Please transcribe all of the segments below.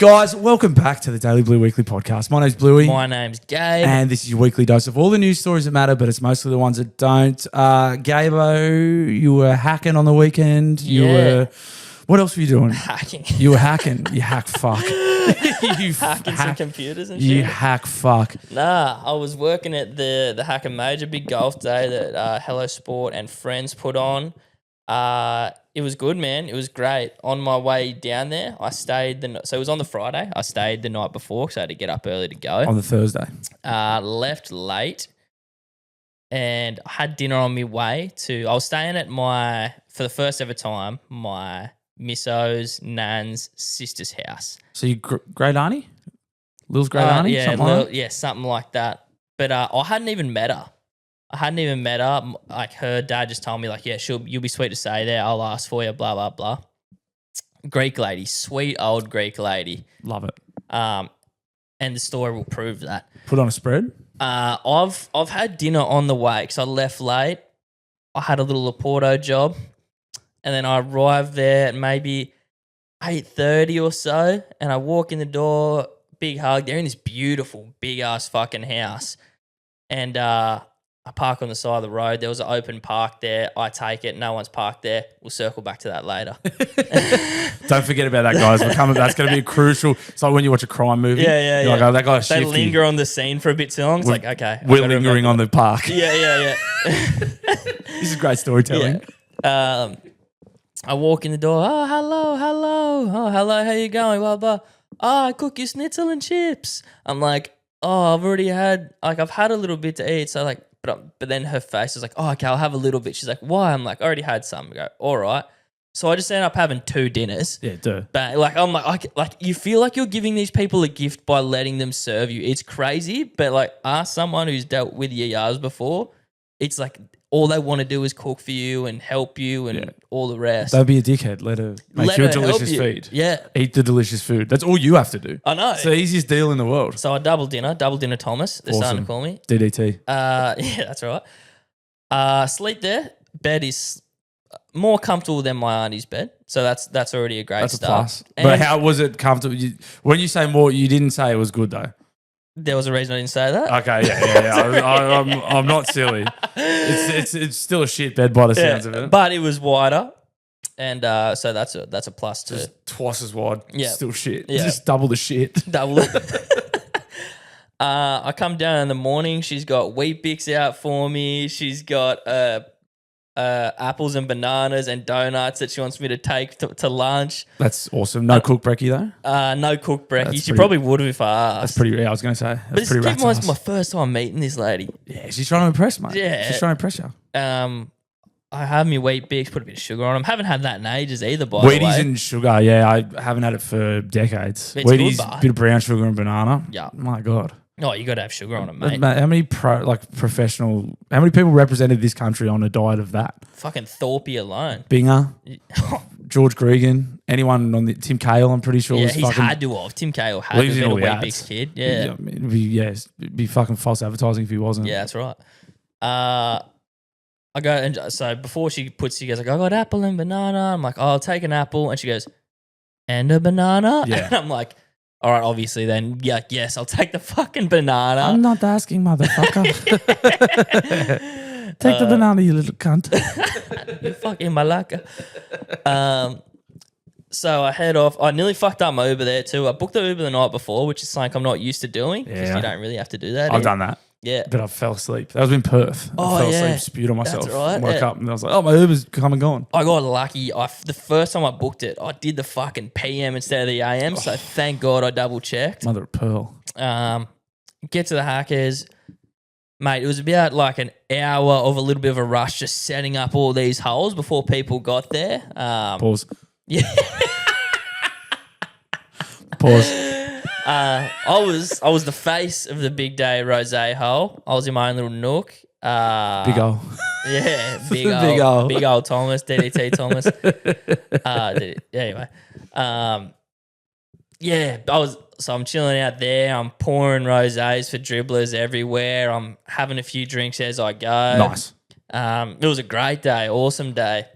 Guys, welcome back to the Daily Blue Weekly podcast. My name's Bluey. My name's Gabe. And this is your weekly dose of all the news stories that matter, but it's mostly the ones that don't. Gabo, you were hacking on the weekend. What else were you doing? Hacking. You were hacking. You hack fuck. You hacking some computers and shit? You hack fuck. Nah, I was working at the Hacker Major big golf day that Hello Sport and friends put on. It was good, man. It was great. On my way down there, I stayed so it was on the Friday. I stayed the night before because I had to get up early to go. On the Thursday. Left late and I had dinner on my way I was staying at for the first ever time, my misso's nan's sister's house. So you great auntie? Lil's great auntie? Yeah, something like that. But I hadn't even met her. Like her dad just told me like, yeah, you'll be sweet to stay there. I'll ask for you, blah, blah, blah. Greek lady, sweet old Greek lady. Love it. And the story will prove that. Put on a spread? I've had dinner on the way because I left late. I had a little Oporto job and then I arrived there at maybe 8:30 or so and I walk in the door, big hug. They're in this beautiful, big-ass fucking house. And I park on the side of the road. There was an open park there. I take it. No one's parked there. We'll circle back to that later. Don't forget about that, guys. That's going to be crucial. It's like when you watch a crime movie. Yeah. Like, oh, that guy's They shifty. linger on the scene for a bit too long. It's like, okay. We're lingering on the park. Yeah. This is great storytelling. Yeah. I walk in the door. Oh, hello. Oh, hello. How you going? Blah, blah. Oh, I cook you schnitzel and chips. I'm like, oh, I've had a little bit to eat. So like, but then her face is like, oh, okay, I'll have a little bit. She's like, why? I'm like, I already had some. I go, all right. So I just ended up having 2 dinners. Yeah, duh. But like, I'm like you feel like you're giving these people a gift by letting them serve you. It's crazy, but like, ask someone who's dealt with yayas before. It's like all they want to do is cook for you and help you and all the rest. Don't be a dickhead. Let her make you a delicious feed. Yeah. Eat the delicious food. That's all you have to do. I know. It's the easiest deal in the world. So I double dinner Thomas. They're starting to call me. DDT. Yeah, that's right. Sleep there. Bed is more comfortable than my auntie's bed. So that's already a great start. That's a plus. But how was it comfortable? When you say more, you didn't say it was good though. There was a reason I didn't say that. Okay, yeah. I'm not silly. It's still a shit bed by the sounds of it. But it was wider, and so that's a plus too. Just twice as wide. Yeah, still shit. Yeah. Just double the shit. Double it. I come down in the morning. She's got Wheat Bix out for me. She's got apples and bananas and donuts that she wants me to take to lunch. That's awesome. No cooked brekkie though? No cooked brekkie. She probably would have if I asked. That's pretty, I was going to say. That's pretty rats. It's my first time meeting this lady. Yeah, she's trying to impress, mate. Yeah. She's trying to impress you. I have my Wheat Bix, put a bit of sugar on them. Haven't had that in ages either, by the way. Wheaties and sugar, yeah. I haven't had it for decades. It's Wheaties, good, bit of brown sugar and banana. Yeah. My God. Oh, you got to have sugar on it, mate. How many how many people represented this country on a diet of that? Fucking Thorpe alone. Binger, George Gregan, anyone on the Tim Cahill, I'm pretty sure. Yeah, was he's had to have. Tim Cahill had to have been a Wheat Bix kid. Yeah. It'd be fucking false advertising if he wasn't. Yeah, that's right. I go, and so before she goes like, I got apple and banana. I'm like, oh, I'll take an apple. And she goes, and a banana? Yeah. And I'm like, all right, obviously then, yeah, yes, I'll take the fucking banana. I'm not asking, motherfucker. Take the banana, you little cunt. You fucking malaka. So I head off. I nearly fucked up my Uber there too. I booked the Uber the night before, which is something I'm not used to doing because you don't really have to do that. I've done that. Yeah. But I fell asleep. That was in Perth. I fell asleep, spewed on myself. That's right. Woke up and I was like, oh, my Uber's come and gone. I got lucky. The first time I booked it, I did the fucking PM instead of the AM. So thank God I double checked. Mother of pearl. Get to the Hackers. Mate, it was about like an hour of a little bit of a rush just setting up all these holes before people got there. Pause. Yeah. Pause. I was the face of the big day rosé hole. I was in my own little nook. Big ol'. Yeah, big old Thomas, DDT Thomas. Anyway, I'm chilling out there. I'm pouring rosés for dribblers everywhere. I'm having a few drinks as I go. Nice. It was a great day, awesome day.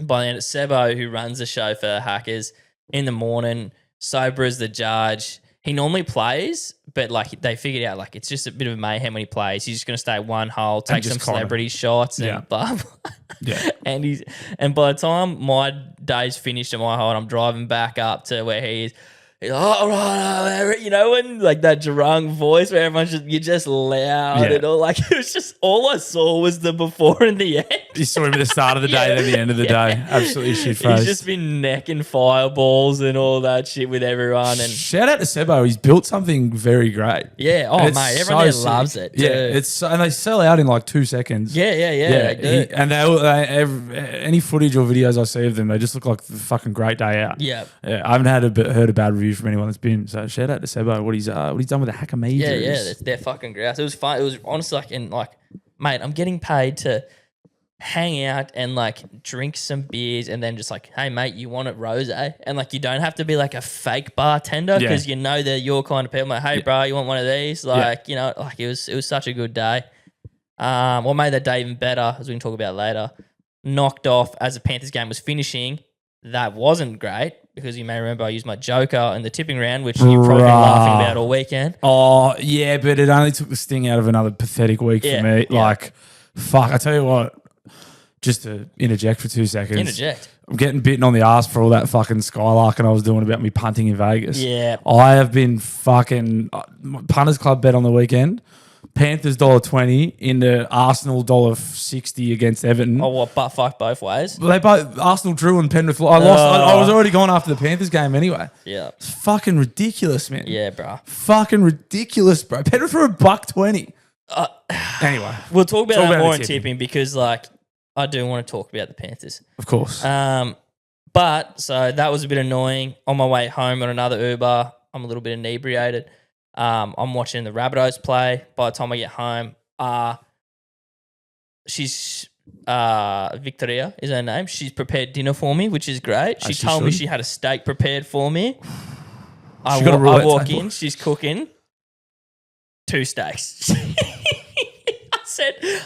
By the end, Sebo, who runs the show for Hackers, in the morning, sober as the judge. He normally plays, but like they figured out like it's just a bit of mayhem when he plays. He's just going to stay one hole, take some celebrity shots, and blah blah. Yeah. And by the time my day's finished at my hole, and I'm driving back up to where he is. He's like, oh, right, you know, when like that drunk voice where everyone's you're just loud and all. Like it was just all I saw was the before and the end. You saw him at the start of the day, then the end of the day. Absolutely shit-faced. He's just been necking fireballs and all that shit with everyone. And shout out to Sebo. He's built something very great. Yeah. Oh, mate, everyone there loves it. Too. Yeah. And they sell out in like 2 seconds. Yeah. They do. And any footage or videos I see of them, they just look like the fucking great day out. Yeah. I haven't heard a bad review from anyone that's been. So shout out to Sebo. What he's done with the Hackamajors. Yeah. They're fucking great. It was fun. It was honestly mate, I'm getting paid to hang out and like drink some beers and then just like, hey mate, you want a rose? And like you don't have to be like a fake bartender because you know they're your kind of people. Like, hey bro, you want one of these? Like, you know, like it was such a good day. What made that day even better, as we can talk about later, knocked off as the Panthers game was finishing. That wasn't great because you may remember I used my joker in the tipping round, which you've probably been laughing about all weekend. Oh yeah, but it only took the sting out of another pathetic week for me. Yeah. Like, fuck, I tell you what. Just to interject for 2 seconds. Interject. I'm getting bitten on the ass for all that fucking skylarking I was doing about me punting in Vegas. Yeah. I have been fucking Punters Club bet on the weekend. Panthers $1.20 into Arsenal $1.60 against Everton. Oh, what? But fuck both ways. Well, they both Arsenal drew and Penrith. I lost. I was already gone after the Panthers game anyway. Yeah. It's fucking ridiculous, man. Yeah, bro. Fucking ridiculous, bro. Penrith for $1.20. Anyway, we'll talk about that more in tipping because like. I do want to talk about the Panthers. Of course. But so that was a bit annoying. On my way home on another Uber, I'm a little bit inebriated. I'm watching the Rabbitohs play. By the time I get home, she's Victoria is her name. She's prepared dinner for me, which is great. She told me she had a steak prepared for me. I walk in, she's cooking 2 steaks.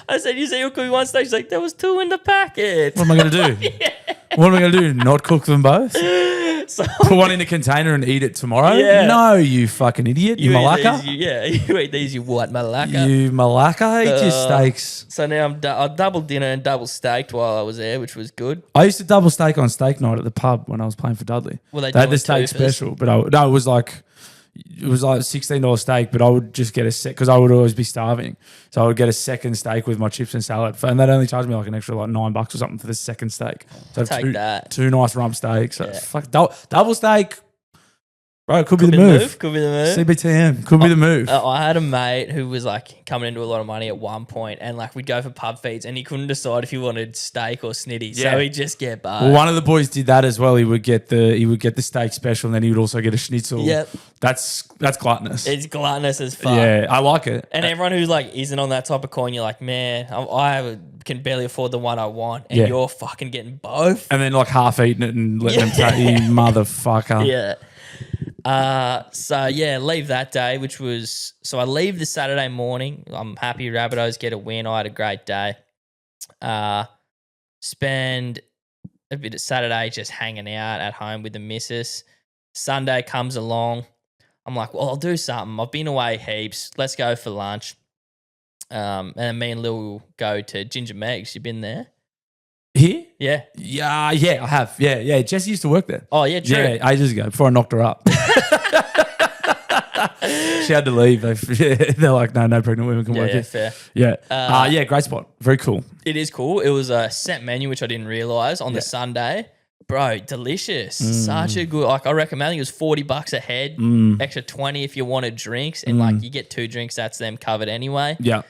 I said, you said you'll cook 1 steak. She's like, there was 2 in the packet. What am I going to do? What am I going to do? Not cook them both? So, put one in a container and eat it tomorrow? Yeah. No, you fucking idiot. You malacca? You eat these, you white malacca. You malacca, eat your steaks. So now I double dinner and double steaked while I was there, which was good. I used to double steak on steak night at the pub when I was playing for Dudley. Well, they had the steak special, but it was like $16 steak, but I would just get a set because I would always be starving. So I would get a second steak with my chips and salad, and that only charged me like an extra like $9 or something for the second steak. So take that. 2 nice rump steaks. So fuck double steak, bro. It could be the move. Could be the move. CBTM could be the move. I had a mate who was like coming into a lot of money at one point, and like we'd go for pub feeds, and he couldn't decide if he wanted steak or snitty, so he'd just get both. Well, one of the boys did that as well. He would get the steak special, and then he would also get a schnitzel. Yep, that's gluttonous. It's gluttonous as fuck. Yeah, I like it. And everyone who's like isn't on that type of coin, you're like, man, I can barely afford the one I want, and you're fucking getting both, and then like half eating it and letting them take you, motherfucker. Yeah. Leave that day, which was so I leave the Saturday morning. I'm happy Rabbitohs get a win. I had a great day. Spend a bit of Saturday just hanging out at home with the missus. Sunday comes along. I'm like, well, I'll do something. I've been away heaps. Let's go for lunch. And then me and Lil go to Ginger Meg's. You been there? Here? Yeah. Yeah, I have. Yeah. Jesse used to work there. Oh, yeah, true. Yeah, ages ago, before I knocked her up. She had to leave. They're like, no pregnant women can work here. Fair. Yeah. Great spot. Very cool. It is cool. It was a set menu, which I didn't realise on the Sunday. Bro, delicious. Such a good, I recommend. I think it was $40 a head, extra 20 if you wanted drinks. And like you get 2 drinks, that's them covered anyway. Yeah.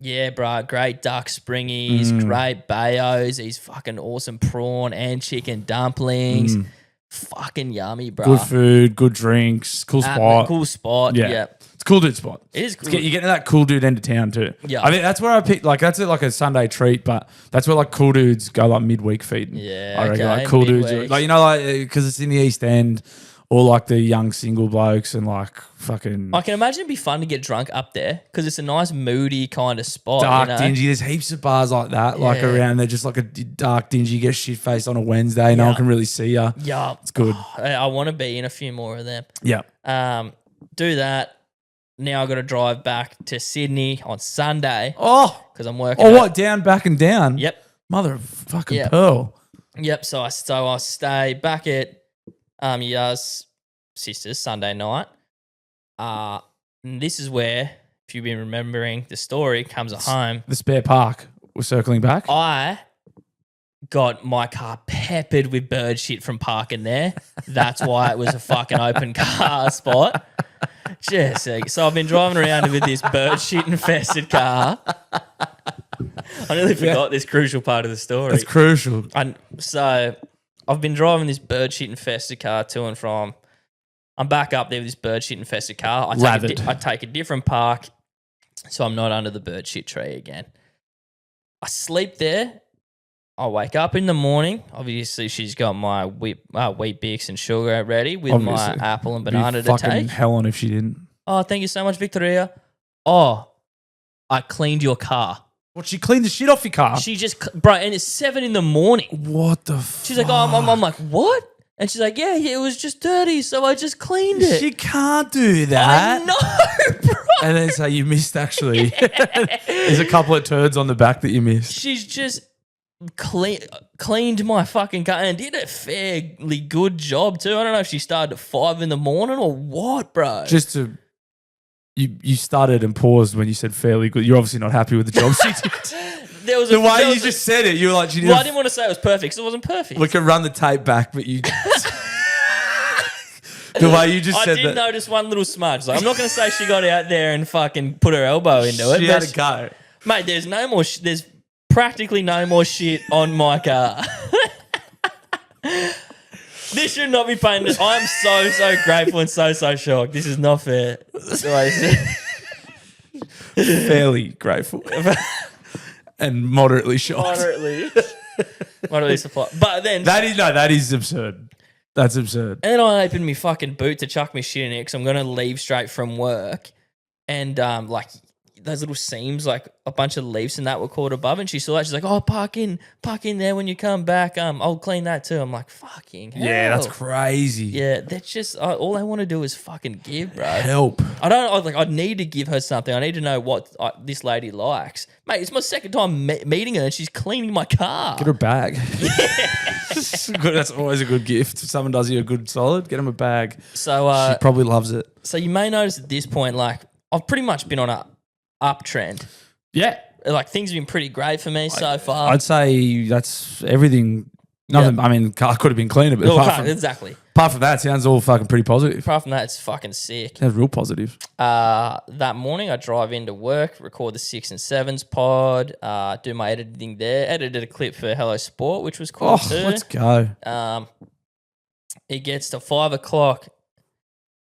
Yeah, bro, great duck springies, great bayos, these fucking awesome prawn and chicken dumplings. Fucking yummy, bro. Good food, good drinks, cool spot. Cool spot, yeah. It's a cool dude spot. It is cool. You're getting that cool dude end of town too. Yeah. I mean, that's where I pick, like, that's like a Sunday treat, but that's where like cool dudes go like midweek feeding. Yeah, I reckon, okay, like cool midweek. dudes, like, you know, like, because it's in the East End. or like the young single blokes and like fucking I can imagine it'd be fun to get drunk up there because it's a nice moody kind of spot. dark, you know? dingy. There's heaps of bars like that, like Yeah. around there, just like a dark, dingy. You get shit faced on a Wednesday. No Yeah. one can really see you. Yeah, It's good. I want to be in a few more of them. Yeah. Do that. Now I got to drive back to Sydney on Sunday Oh, because I'm working. what? Down, back, and down. Yep. Mother of fucking Yep. pearl. Yep. So I stay back at Ya's sister's Sunday night. And this is where, if you've been remembering the story, comes at home. The spare park. We're circling back. I got my car peppered with bird shit from parking there. That's why it was a fucking open car spot. So I've been driving around with this bird shit infested car. I nearly forgot this crucial part of the story. That's crucial. So I've been driving this bird shit infested car to and from. I'm back up there with this bird shit infested car. I take a different park, so I'm not under the bird shit tree again. I sleep there. I wake up in the morning. Obviously, she's got my wheat bix and sugar ready with my apple and banana to fucking take. hell on if she didn't. Oh, thank you so much, Victoria. Oh, I cleaned your car. What? She cleaned the shit off your car. She just, bro, and it's 7 a.m. What the? She's like, oh, I'm like, what? And she's like, yeah, it was just dirty, so I just cleaned it. She can't do that. I know, bro. And then say you missed actually. There's a couple of turds on the back that you missed. She's just cleaned my fucking car and did a fairly good job too. I don't know if she started at 5 a.m. or what, bro. Just to you started and paused when you said fairly good. You're obviously not happy with the job she did. There was the way you just said it, you were like, she did. Well, I didn't want to say it was perfect because it wasn't perfect. We can run the tape back, but you. The way you just said that. I did notice one little smudge. Like, I'm not going to say she got out there and fucking put her elbow into it. She had a go. Mate, there's no more. There's practically no more shit on my car. This should not be painted. I'm so grateful and so shocked. This is not fair. Fairly grateful. And moderately shocked. Moderately supply. But then that is absurd. That's absurd. And then I opened my fucking boot to chuck my shit in it because I'm going to leave straight from work. And like those little seams, like a bunch of leaves and that were caught above. And she saw that. She's like, oh, park in there when you come back. I'll clean that too. I'm like, fucking hell. Yeah, that's crazy. Yeah, that's just, all I want to do is fucking give, bro. Help. I need to give her something. I need to know what this lady likes. Mate, it's my second time meeting her and she's cleaning my car. Get her a bag. That's always a good gift. If someone does you a good solid, get them a bag. So she probably loves it. So you may notice at this point, like, I've pretty much been on a uptrend. Yeah. Like, things have been pretty great for me so far. I'd say that's everything. Nothing. Yeah. I mean, car could have been cleaner, but exactly. Apart from that, it sounds all fucking pretty positive. Apart from that, it's fucking sick. Sounds real positive. That morning, I drive into work, record the 6 and 7s pod, do my editing there. Edited a clip for Hello Sport, which was cool too. Let's go. It gets to 5 o'clock.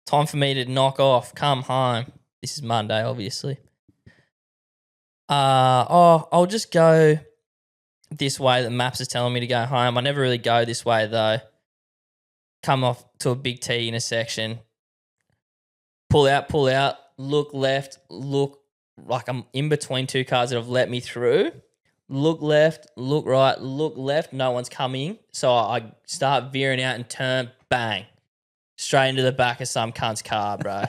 Time for me to knock off, come home. This is Monday, obviously. I'll just go this way. The maps is telling me to go home. I never really go this way though. Come off to a big T intersection. Pull out, look left, look like I'm in between two cars that have let me through. Look left, look right, look left, no one's coming. So I start veering out and turn, bang. Straight into the back of some cunt's car, bro.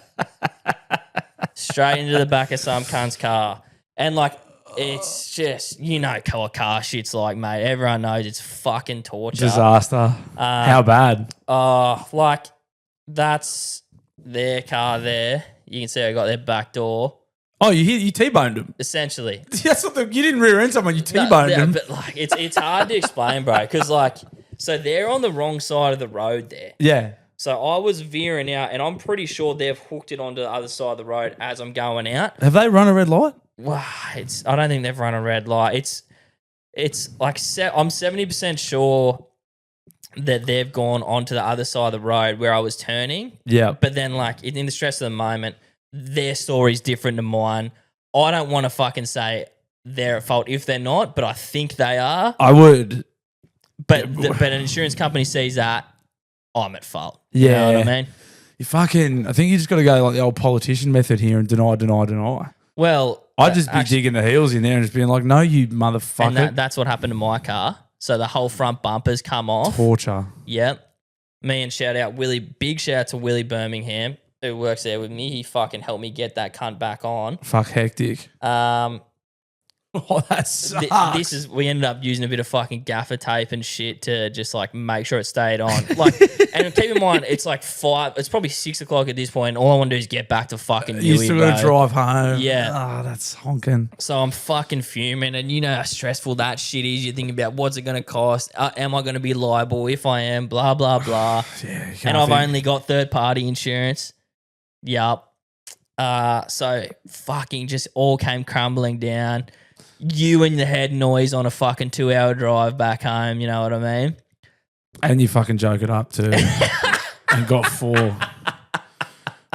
Straight into the back of some cunt's car. And like, it's just, you know what car shit's like, mate. Everyone knows it's fucking torture. Disaster. How bad? Like, that's their car there. You can see I got their back door. Oh, you T-boned them? Essentially. That's what you didn't rear end someone, you T-boned them. But like, it's hard to explain, bro, because like, so they're on the wrong side of the road there. Yeah. So I was veering out, and I'm pretty sure they've hooked it onto the other side of the road as I'm going out. Have they run a red light? Wow, I don't think they've run a red light. It's like I'm 70% sure that they've gone onto the other side of the road where I was turning. Yeah. But then like in the stress of the moment, their story's different to mine. I don't want to fucking say they're at fault if they're not, but I think they are. I would. But an insurance company sees that. I'm at fault. You know what I mean? I think you just got to go like the old politician method here and deny. Well, I'd just be digging the heels in there and just being like, no, you motherfucker. And that's what happened to my car. So the whole front bumpers come off. Torture. Yep. Me and shout out to Willie Birmingham, who works there with me. He fucking helped me get that cunt back on. Fuck, hectic. That sucks. We ended up using a bit of fucking gaffer tape and shit to just like make sure it stayed on. Like, and keep in mind, it's like it's probably 6 o'clock at this point. All I want to do is get back to fucking You still got to drive home. Yeah. Oh, that's honking. So I'm fucking fuming, and you know how stressful that shit is. You think about what's it going to cost? Am I going to be liable? If I am, blah, blah, blah. And I've only got third-party insurance. Yup. So fucking just all came crumbling down. You and the head noise on a fucking 2-hour drive back home, you know what I mean? And you fucking joke it up too. And got 4. And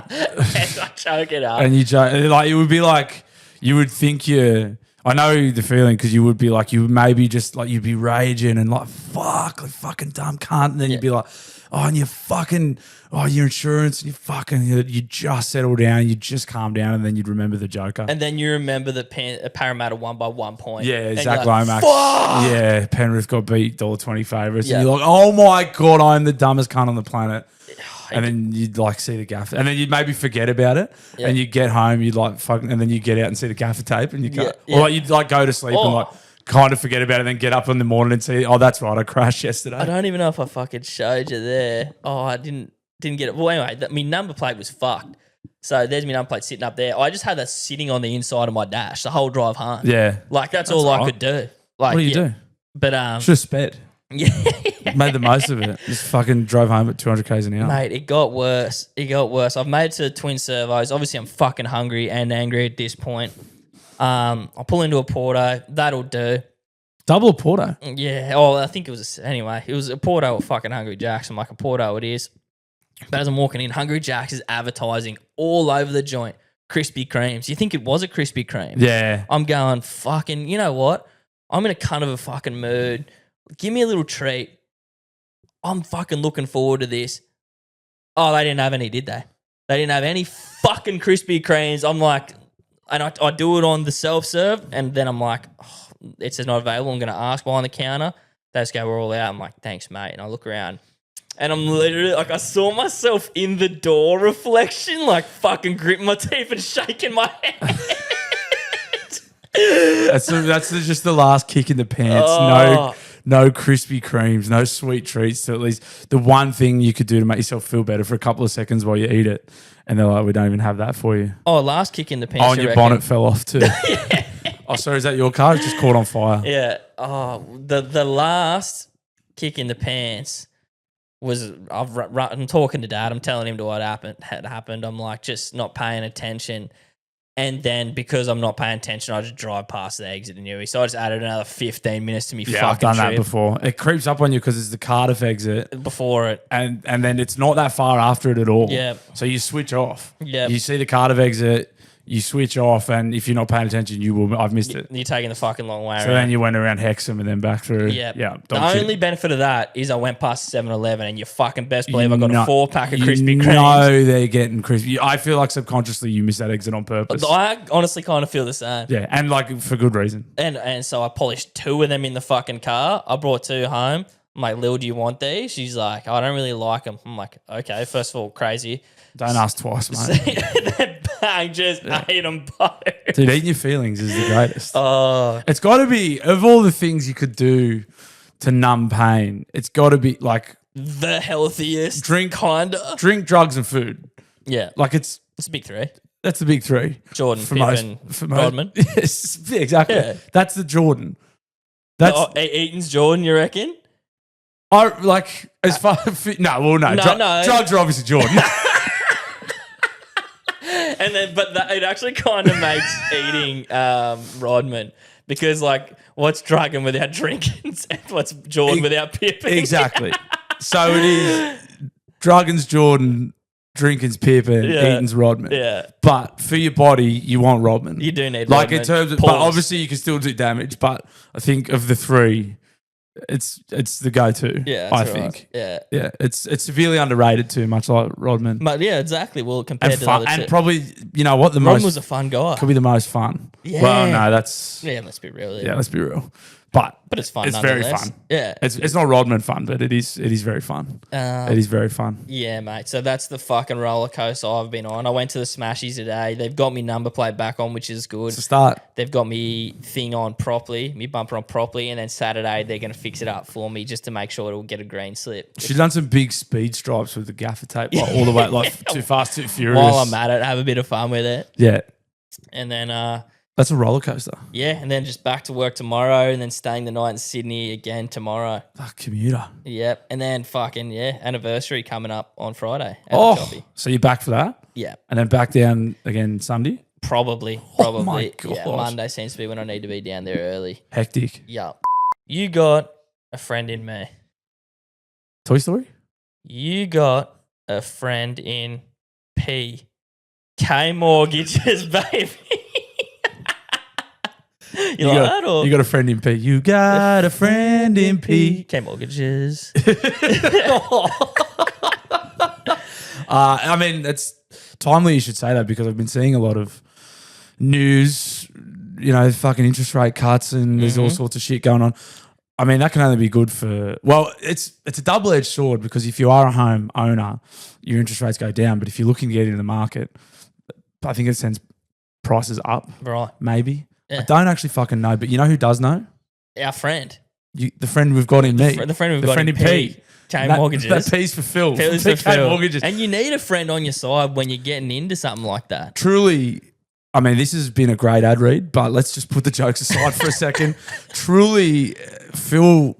I choke it up. And you joke, like, it would be like, you would think I know the feeling, because you would be like, you maybe just like, you'd be raging and like, fuck, like fucking dumb cunt. And then you'd be like, oh, and you fucking, your insurance, and you just settle down, you just calm down, and then you'd remember the Joker. And then you remember the Parramatta won by 1 point. Yeah, Zach like, Lomax. Fuck! Yeah, Penrith got beat $1.20 favourites. Yeah. And you're like, oh my God, I'm the dumbest cunt on the planet. And then you'd like see the gaffer, and then you'd maybe forget about it, and you get home, you'd like fucking, and then you get out and see the gaffer tape, and you go, or like you'd like go to sleep and like kind of forget about it, and then get up in the morning and see, oh, that's right, I crashed yesterday. I don't even know if I fucking showed you there. Oh, I didn't get it. Well, anyway, my number plate was fucked. So there's my number plate sitting up there. I just had that sitting on the inside of my dash the whole drive home. Yeah, like that's all I could do. Like, what do you do? But should have sped. Yeah. Made the most of it. Just fucking drove home at 200 k's an hour. Mate, it got worse. I've made it to twin servos. Obviously, I'm fucking hungry and angry at this point. I'll pull into a Porto. That'll do. Double a Porto? Yeah. Oh, I think it was it was a Porto or fucking Hungry Jack's. I'm like, a Porto it is. But as I'm walking in, Hungry Jack's is advertising all over the joint. Krispy Kremes. You think it was a Krispy Kreme? Yeah. I'm going, fucking, you know what? I'm in a cunt of a fucking mood. Give me a little treat. I'm fucking looking forward to this. Oh, they didn't have any, did they? They didn't have any fucking Krispy Kremes. I'm like, and I do it on the self-serve, and then I'm like, oh, it says not available. I'm going to ask behind the counter. They just go, we're all out. I'm like, thanks, mate. And I look around, and I'm literally like, I saw myself in the door reflection, like fucking gripping my teeth and shaking my head. That's just the last kick in the pants. No Krispy Kremes, no sweet treats. So at least the one thing you could do to make yourself feel better for a couple of seconds while you eat it. And they're like, we don't even have that for you. Oh, last kick in the pants. Oh, and your bonnet fell off too. Yeah. Oh, sorry, is that your car? It's just caught on fire. Yeah. Oh, the last kick in the pants was I'm talking to Dad. I'm telling him what had happened. I'm like, just not paying attention. And then because I'm not paying attention, I just drive past the exit in Newey. So I just added another 15 minutes to me fucking I've done trip. that before. It creeps up on you because it's the Cardiff exit. Before it. And then it's not that far after it at all. Yeah. So you switch off. Yeah. You see the Cardiff exit, you switch off, and if you're not paying attention, I've missed it. You're taking the fucking long way so around. Then you went around Hexham and then back through. Yeah. Yeah. The only benefit of that is I went past 7-Eleven, and you fucking best believe I got a 4-pack of Krispy Kremes. No, they're getting crispy. I feel like subconsciously you missed that exit on purpose. I honestly kind of feel the same. Yeah, and like for good reason. And so I polished 2 of them in the fucking car. I brought 2 home. I'm like, Lil, do you want these? She's like, I don't really like them. I'm like, okay, first of all, crazy. Don't ask twice, mate. That bang just ate them both. Dude, eating your feelings is the greatest. Oh. It's got to be, of all the things you could do to numb pain, it's got to be like... the healthiest. Drink, drugs, and food. Yeah. Like it's the big 3. That's the big 3. Jordan, Pippen, Rodman. Yes, exactly. Yeah. That's the Jordan. That's Eaton's Jordan, you reckon? I like as far no. Drugs are obviously Jordan. And then, but it actually kind of makes eating Rodman, because like, what's drugging without drinking? What's Jordan without pipping? Exactly. So it is drugging's Jordan, drinking's Pippen, eating's Rodman. Yeah. But for your body, you want Rodman. You do need like Rodman. In terms of, but obviously you can still do damage. But I think of the 3. it's the go-to. Yeah, I that's right. think. Yeah. Yeah, it's severely underrated too, much like Rodman. But yeah, exactly. Well, compared And to fun, the other and two. probably the Rodman most was a fun guy. could be the most fun. Yeah. Well, no, that's Yeah, let's be real. let's be real. But it's fun. It's very nonetheless. fun. Yeah, It's not Rodman fun, but it is very fun. It is very fun. Yeah, mate. So that's the fucking roller coaster I've been on. I went to the Smashies today. They've got me number plate back on, which is good. It's a start. They've got me thing on properly, me bumper on properly, and then Saturday they're going to fix it up for me just to make sure it'll get a green slip. She's done some big speed stripes with the gaffer tape, like, all the way, like Too Fast, Too Furious. While I'm at it, have a bit of fun with it. Yeah. And then, That's a roller coaster. yeah, and then just back to work tomorrow, and then staying the night in Sydney again tomorrow. Fuck, commuter. Yep. And then fucking, anniversary coming up on Friday. At the Oh, Choppy. so you're back for that? Yeah. And then back down again Sunday? Probably. Oh my Yeah, gosh. Monday seems to be when I need to be down there early. Hectic. Yup. You got a friend in me. Toy Story? You got a friend in P. K Mortgages, baby. you like that or? You got a friend in P. You got a friend in P. K Mortgages. I mean, it's timely you should say that because I've been seeing a lot of news, fucking interest rate cuts and there's all sorts of shit going on. I mean, that can only be good for, well, it's a double-edged sword because if you are a home owner, your interest rates go down. But if you're looking to get into the market, I think it sends prices up. Right. Maybe. Yeah. I don't actually fucking know, but you know who does know? Our friend. The friend we've got in me. The friend we've got in in P. K Mortgages. That P's for Phil. Phil's P for K Phil. Mortgages. And you need a friend on your side when you're getting into something like that. Truly, I mean, this has been a great ad read, but let's just put the jokes aside for a second. Truly, Phil,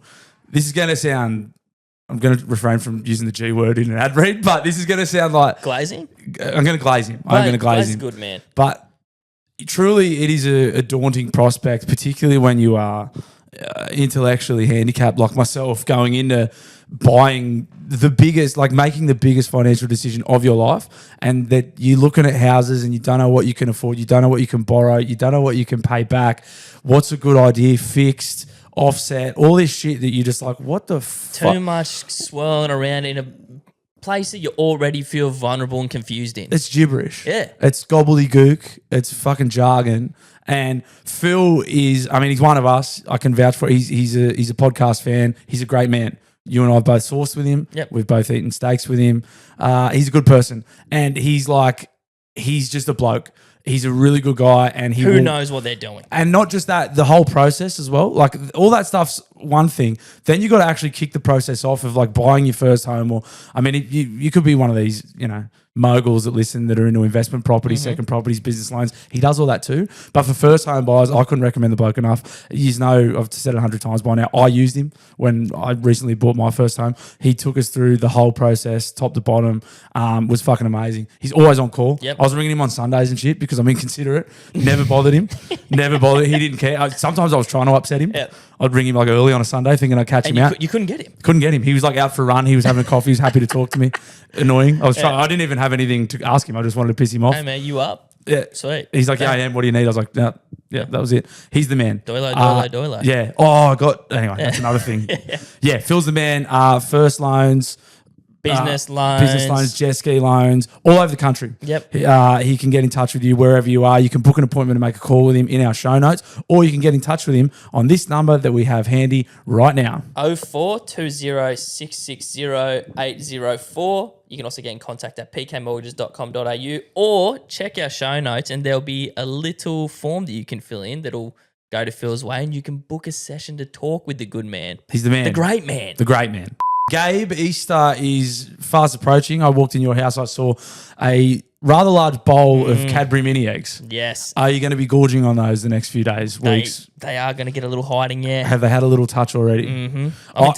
this is going to sound, I'm going to refrain from using the G word in an ad read, but this is going to sound like... Glazing? I'm going to glaze him. I'm going to glaze him. That's good, man. But truly, it is a daunting prospect, particularly when you are intellectually handicapped like myself, going into buying the biggest, like making the biggest financial decision of your life, and that you're looking at houses and you don't know what you can afford, you don't know what you can borrow, you don't know what you can pay back, what's a good idea, fixed, offset, all this shit that you're just like, what the fuck? Too much swirling around in a place that you already feel vulnerable and confused in. It's gibberish. Yeah. It's gobbledygook. It's fucking jargon. And Phil is, I mean, he's one of us. I can vouch for it. He's a podcast fan. He's a great man. You and I have both sourced with him. Yep. We've both eaten steaks with him. He's a good person. And he's just a bloke. He's a really good guy. And Who knows what they're doing? And not just that, the whole process as well. Like all that stuff's one thing. Then you got to actually kick the process off of like buying your first home, or I mean, you could be one of these, moguls that listen that are into investment properties, second properties, business loans. He does all that too. But for first home buyers, I couldn't recommend the bloke enough. You know, I've said it 100 times by now. I used him when I recently bought my first home. He took us through the whole process, top to bottom. Was fucking amazing. He's always on call. Yep. I was ringing him on Sundays and shit because I'm inconsiderate. Never bothered him. Never bothered. He didn't care. Sometimes I was trying to upset him. Yep. I'd ring him like early on a Sunday thinking I'd catch him out. You couldn't get him. Couldn't get him. He was like out for a run. He was having a coffee. He was happy to talk to me. Annoying. I was trying. I didn't even have anything to ask him. I just wanted to piss him off. Hey, man, you up? Yeah. Sweet. He's like, yeah, I am. What do you need? I was like, no. Yeah, that was it. He's the man. Doilo. Yeah. Oh, Anyway, that's another thing. Yeah. Phil's the man. First loans. Business loans. Jet ski loans, all over the country. Yep. He can get in touch with you wherever you are. You can book an appointment and make a call with him in our show notes, or you can get in touch with him on this number that we have handy right now. 0420660804. You can also get in contact at pkmortgages.com.au, or check our show notes and there'll be a little form that you can fill in that'll go to Phil's way, and you can book a session to talk with the good man. He's the man. The great man. The great man. Gabe, Easter is fast approaching. I walked in your house. I saw a rather large bowl of Cadbury mini eggs. Yes. Are you going to be gorging on those the next few days, weeks? They are going to get a little hiding, yeah. Have they had a little touch already? Mm-hmm. I've been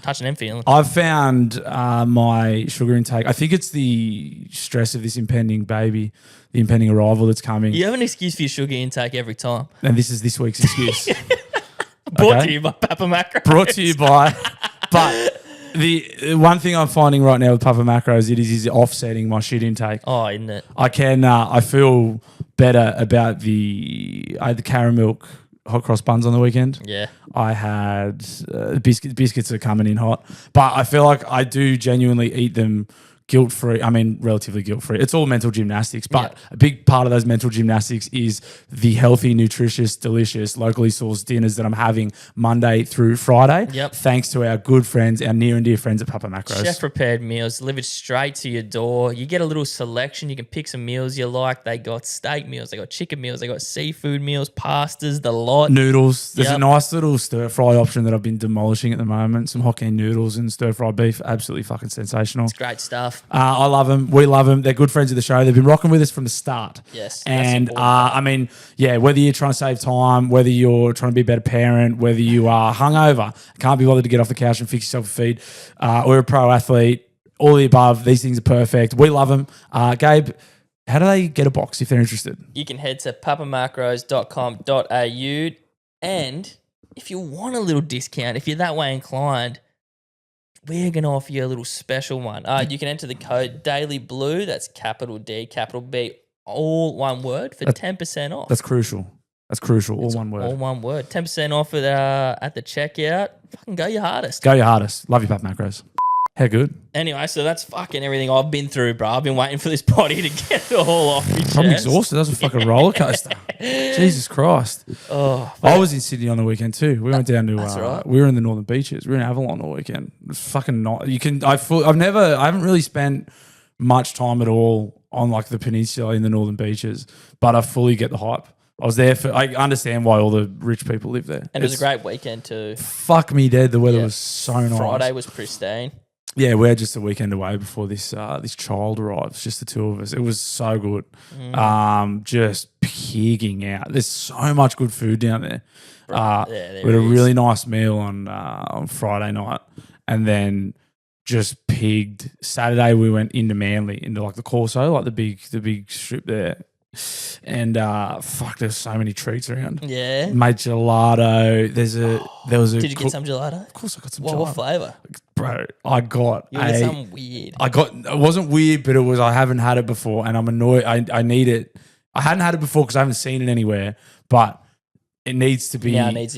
touching and feeling. I've found my sugar intake. I think it's the stress of this impending baby, the impending arrival that's coming. You have an excuse for your sugar intake every time. And this is this week's excuse. Brought to you by Papa Macro. Brought to you by... But... The one thing I'm finding right now with Papa Macros, it is offsetting my shit intake. Oh, isn't it? I feel better about the caramel hot cross buns on the weekend. Yeah. I had biscuits are coming in hot, but I feel like I do genuinely eat them guilt-free. I mean, relatively guilt-free. It's all mental gymnastics, but a big part of those mental gymnastics is the healthy, nutritious, delicious, locally sourced dinners that I'm having Monday through Friday. Yep. Thanks to our good friends, our near and dear friends at Papa Macros. Chef-prepared meals delivered straight to your door. You get a little selection. You can pick some meals you like. They got steak meals. They got chicken meals. They got seafood meals, pastas, the lot. Noodles. There's a nice little stir-fry option that I've been demolishing at the moment. Some Hokkien noodles and stir-fried beef. Absolutely fucking sensational. It's great stuff. I love them. We love them. They're good friends of the show. They've been rocking with us from the start. Yes. And I mean, yeah, whether you're trying to save time, whether you're trying to be a better parent, whether you are hungover, can't be bothered to get off the couch and fix yourself a feed, or a pro athlete, all the above, these things are perfect. We love them. Gabe, how do they get a box if they're interested? You can head to papamacros.com.au, and if you want a little discount, if you're that way inclined, we're going to offer you a little special one. You can enter the code Daily Blue, that's capital D, capital B, all one word, for 10% off. That's crucial. That's crucial. All one word. All one word. 10% off at the checkout. Fucking go your hardest. Go your hardest. Love you, Pap Macros. How good? Anyway, so that's fucking everything I've been through, bro. I've been waiting for this body to get it all off me chest. I'm exhausted. That was a fucking roller coaster. Jesus Christ. Oh, I was in Sydney on the weekend too. We went down to. That's right. We were in the Northern Beaches. We were in Avalon all weekend. It was fucking not. You can. I haven't really spent much time at all on like the peninsula in the Northern Beaches, but I fully get the hype. I was there I understand why all the rich people live there. And it was a great weekend too. Fuck me dead. The weather was so nice. Friday was pristine. Yeah, we're just a weekend away before this child arrives, just the two of us. It was so good. Just pigging out. There's so much good food down there. We had a really nice meal on Friday night, and then just pigged. Saturday we went into Manly, into like the Corso, like the big strip there. And there's so many treats around. Yeah. Made gelato. There was a Did you get some gelato? Of course I got some gelato. What flavour? Bro, I got You got something weird. it wasn't weird, but I haven't had it before and I'm annoyed. I need it. I hadn't had it before because I haven't seen it anywhere, but it needs to be. Yeah, I need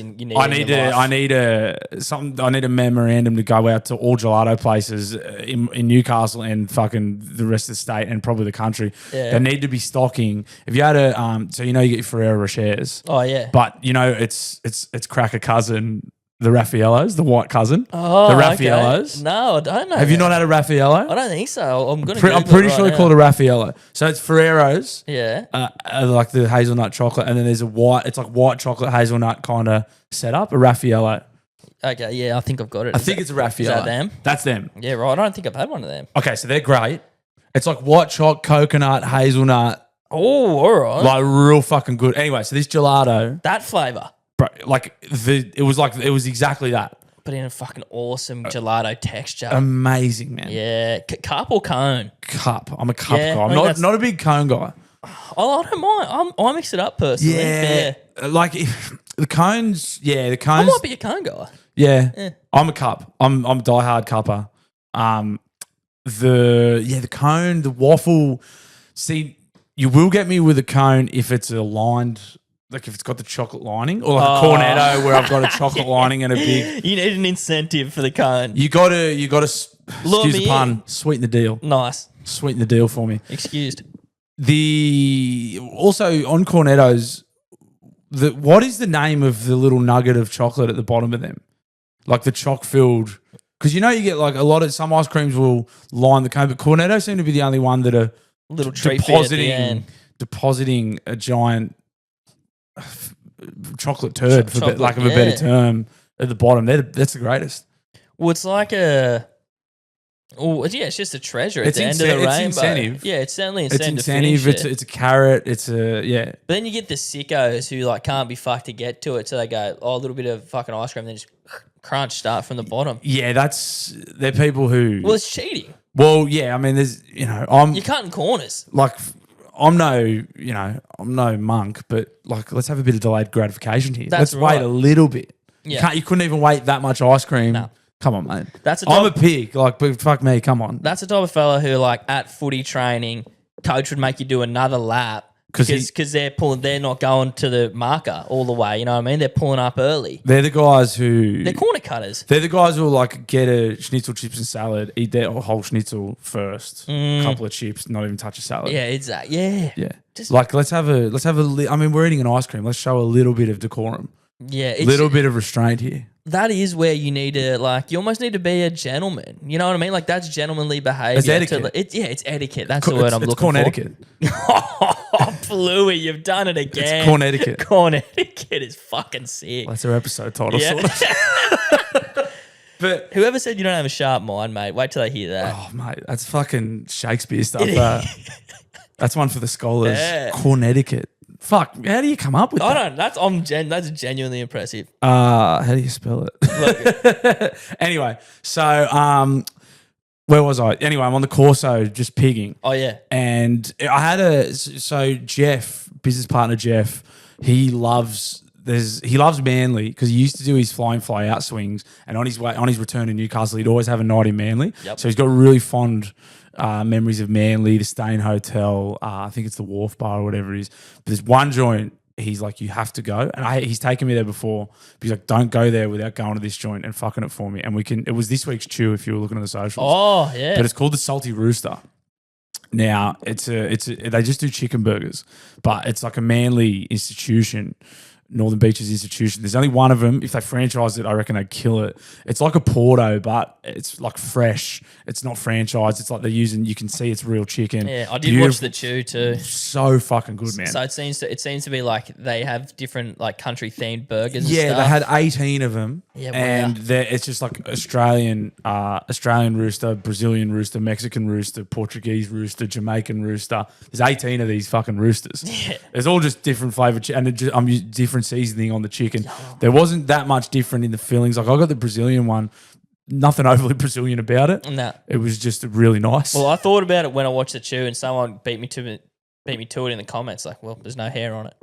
a memorandum to go out to all gelato places in Newcastle and fucking the rest of the state and probably the country. Yeah. They need to be stocking. If you had you get your Ferrero Rochers. Oh yeah. But it's cracker cousin. The Raffaellos, the white cousin. Oh, the Raffaellos. Okay. No, I don't know. Have you not had a Raffaello? I don't think so. I'm pretty sure they're called a Raffaello. So it's Ferrero's. Yeah. Like the hazelnut chocolate, and then there's it's like white chocolate hazelnut kind of setup, a Raffaello. Okay, yeah, I think I've got it. I think it's a Raffaello. Is that them? That's them. Yeah, right. I don't think I've had one of them. Okay, so they're great. It's like white chocolate, coconut, hazelnut. Oh, all right. Like real fucking good. Anyway, so this gelato. That flavour. Bro, it was exactly that. But in a fucking awesome gelato texture. Amazing, man. Yeah. Cup or cone? Cup. I'm a cup Yeah, guy. I'm not a big cone guy. Oh, I don't mind. I mix it up personally. Yeah. Like the cones. I might be a cone guy. Yeah. I'm a cup. I'm a diehard cupper. The cone, the waffle. See, you will get me with a cone if it's aligned. Like if it's got the chocolate lining, or like a Cornetto where I've got a chocolate lining and a big. You need an incentive for the cone. You gotta excuse the pun, sweeten the deal. Nice. Sweeten the deal for me. Excused. Also on Cornettos, what is the name of the little nugget of chocolate at the bottom of them? Like the choc filled, because you get like some ice creams will line the cone, but Cornetto seem to be the only one that are little treat at the end. Depositing a giant chocolate turd, for lack of a better term, at the bottom. That's the greatest. Well, it's like it's just a treasure at the end of the rainbow. It's incentive. Yeah, it's certainly incentive. It's incentive. It's a carrot. It's a But then you get the sickos who like can't be fucked to get to it, so they go, a little bit of fucking ice cream, then just crunch, start from the bottom. Yeah, they're people who. Well, it's cheating. Well, yeah, I mean, there's you're cutting corners. Like, I'm no monk, but like, let's have a bit of delayed gratification here. Let's wait a little bit. Yeah. You couldn't even wait that much ice cream. No. Come on, mate. I'm a pig. But fuck me. Come on. That's the type of fella who, like, at footy training, coach would make you do another lap because they're not going to the marker all the way. You know what I mean? They're pulling up early. they're the guys who They're corner cutters. They're the guys who will like get a schnitzel, chips, and salad, eat their whole schnitzel first, couple of chips, not even touch a salad. Yeah, exactly. Yeah, yeah. Like let's have a. I mean, we're eating an ice cream. Let's show a little bit of decorum. Yeah, A little bit of restraint here. That is where you need to you almost need to be a gentleman. You know what I mean? Like that's gentlemanly behavior. It's etiquette. It's etiquette. That's the word I'm looking for. It's corn etiquette. Oh, Bluey, you've done it again. It's corn etiquette. Corn etiquette is fucking sick. That's our episode title. Yeah. Sort of. But whoever said you don't have a sharp mind, mate, wait till they hear that. oh, mate, that's fucking Shakespeare stuff. That's one for the scholars. Yeah. Corn etiquette. Fuck, how do you come up with that? I don't. That's genuinely impressive. How do you spell it? Anyway, so where was I? Anyway, I'm on the Corso just pigging. Oh yeah. And I had Jeff, business partner Jeff, he loves Manly because he used to do his fly in, fly out swings, and on his return to Newcastle, he'd always have a night in Manly. Yep. So he's got really fond memories of Manly, the Stain Hotel. I think it's the Wharf Bar or whatever it is. But there's one joint. He's like, you have to go, and he's taken me there before. But he's like, don't go there without going to this joint and fucking it for me. And it was this week's chew if you were looking at the socials. Oh yeah. But it's called the Salty Rooster. Now they just do chicken burgers, but it's like a Manly institution. Northern Beaches institution. There's only one of them. If they franchise it, I reckon they'd kill it. It's like a Porto, but it's like fresh. It's not franchised. It's like they're using. You can see it's real chicken. Yeah, I did watch the chew too. So fucking good, man. So it seems to be like they have different like country themed burgers. Yeah, and they stuff. had 18 of them. Yeah, and it's just like Australian rooster, Brazilian rooster, Mexican rooster, Portuguese rooster, Jamaican rooster. There's 18 of these fucking roosters. Yeah. There's all just different flavor I'm using different seasoning on the chicken. There wasn't that much different in the fillings. Like I got the Brazilian one, nothing overly Brazilian about it. No, it was just really nice. Well, I thought about it when I watched the chew, and someone beat me to it in the comments. Like, well, there's no hair on it.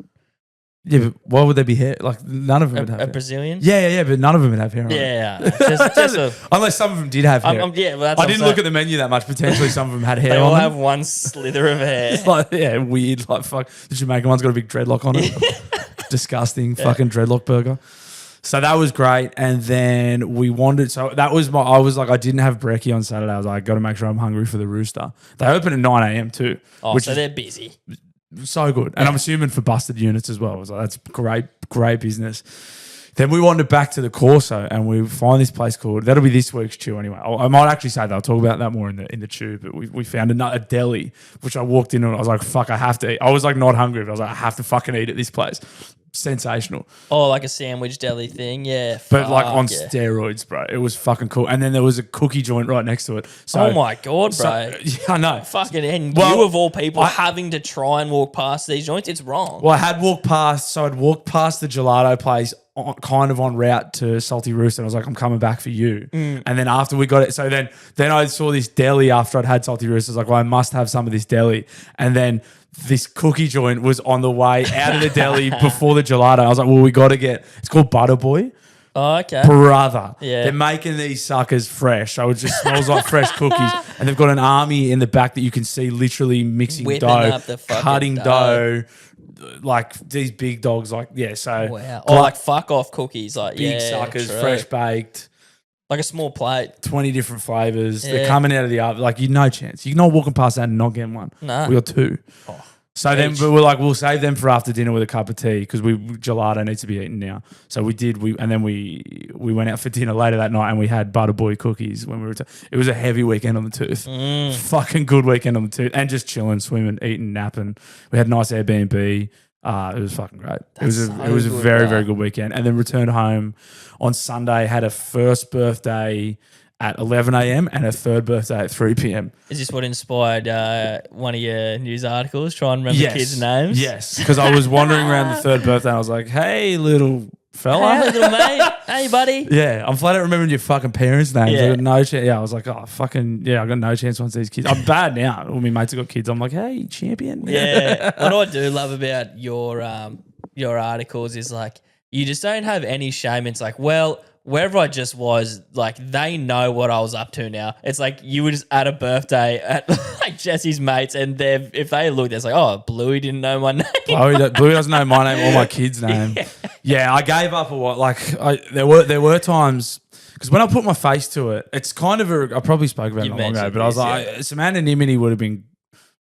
Yeah, but why would there be hair? Like none of them would have a hair. Brazilian. Yeah, but none of them would have hair on it. Yeah, just unless some of them did have hair. Yeah, well, that's I didn't look at the menu that much. Potentially, some of them had hair. They all on have them. one slither of hair. It's like weird. Like fuck, the Jamaican one's got a big dreadlock on it. Disgusting fucking dreadlock burger. So that was great, and then we wandered. So that was I was like, I didn't have brekkie on Saturday. I was like, I got to make sure I'm hungry for the Rooster. They open at 9 a.m. too. Oh, which so is they're busy. So good, and I'm assuming for busted units as well. I was like, that's great business. Then we wandered back to the Corso, and we find this place called. That'll be this week's chew anyway. I might actually say that. I'll talk about that more in the chew. But we found a Deli, which I walked in and I was like, fuck, I have to eat. I was like not hungry, but I was like, I have to fucking eat at this place. Sensational. Oh, like a sandwich deli thing, yeah. But like on steroids, bro. It was fucking cool. And then there was a cookie joint right next to it. So, oh my God, bro. Yeah, I know. Fucking and you of all people having to try and walk past these joints, it's wrong. Well, I had walked past, so I'd walked past the gelato place kind of en route to Salty Rooster. And I was like, I'm coming back for you. And then after we got it, so then I saw this deli after I'd had Salty Rooster. I was like, well, I must have some of this deli. And then this cookie joint was on the way out of the deli before the gelato. I was like, well, we got to it's called Butterboy. Oh, okay. Brother. Yeah. They're making these suckers fresh. So it just smells like fresh cookies. And they've got an army in the back that you can see literally mixing Whipping dough, up the cutting dough. Like these big dogs, like, yeah, so. Wow. Or like fuck off cookies. Like, big suckers, fresh baked. Like a small plate. 20 different flavors. Yeah. They're coming out of the oven. Like, no chance. You're not walking past that and not getting one. No. We got two. Oh, so then we're like, we'll save them for after dinner with a cup of tea because gelato needs to be eaten now. So we did. And then we went out for dinner later that night and we had Butterboy cookies when we were. It was a heavy weekend on the tooth. Fucking good weekend on the tooth, and just chilling, swimming, eating, napping. We had a nice Airbnb. It was fucking great. It was a very, very good weekend. And then returned home on Sunday, had a first birthday at 11 a.m. and a third birthday at 3 p.m. Is this what inspired one of your news articles? Try and remember kids' names? Yes, because I was wandering around the third birthday and I was like, hey, little fella. Hey, little mate. Hey, buddy. Yeah, I'm flat out remembering your fucking parents' names. Yeah. I got no chance. Yeah, I was like, oh, fucking, yeah, I got no chance once these kids. I'm bad now. All my mates have got kids. I'm like, hey, champion. Yeah. What I do love about your articles is like, you just don't have any shame. It's like, well, wherever I just was, like, they know what I was up to now. It's like you were just at a birthday at like Jesse's mates, and if they looked, it's like, oh, Bluey didn't know my name. Bluey doesn't know my name or my kid's name. Yeah, I gave up a lot. Like there were times because when I put my face to it, it's kind of I probably spoke about it long ago, but I was like, some anonymity would have been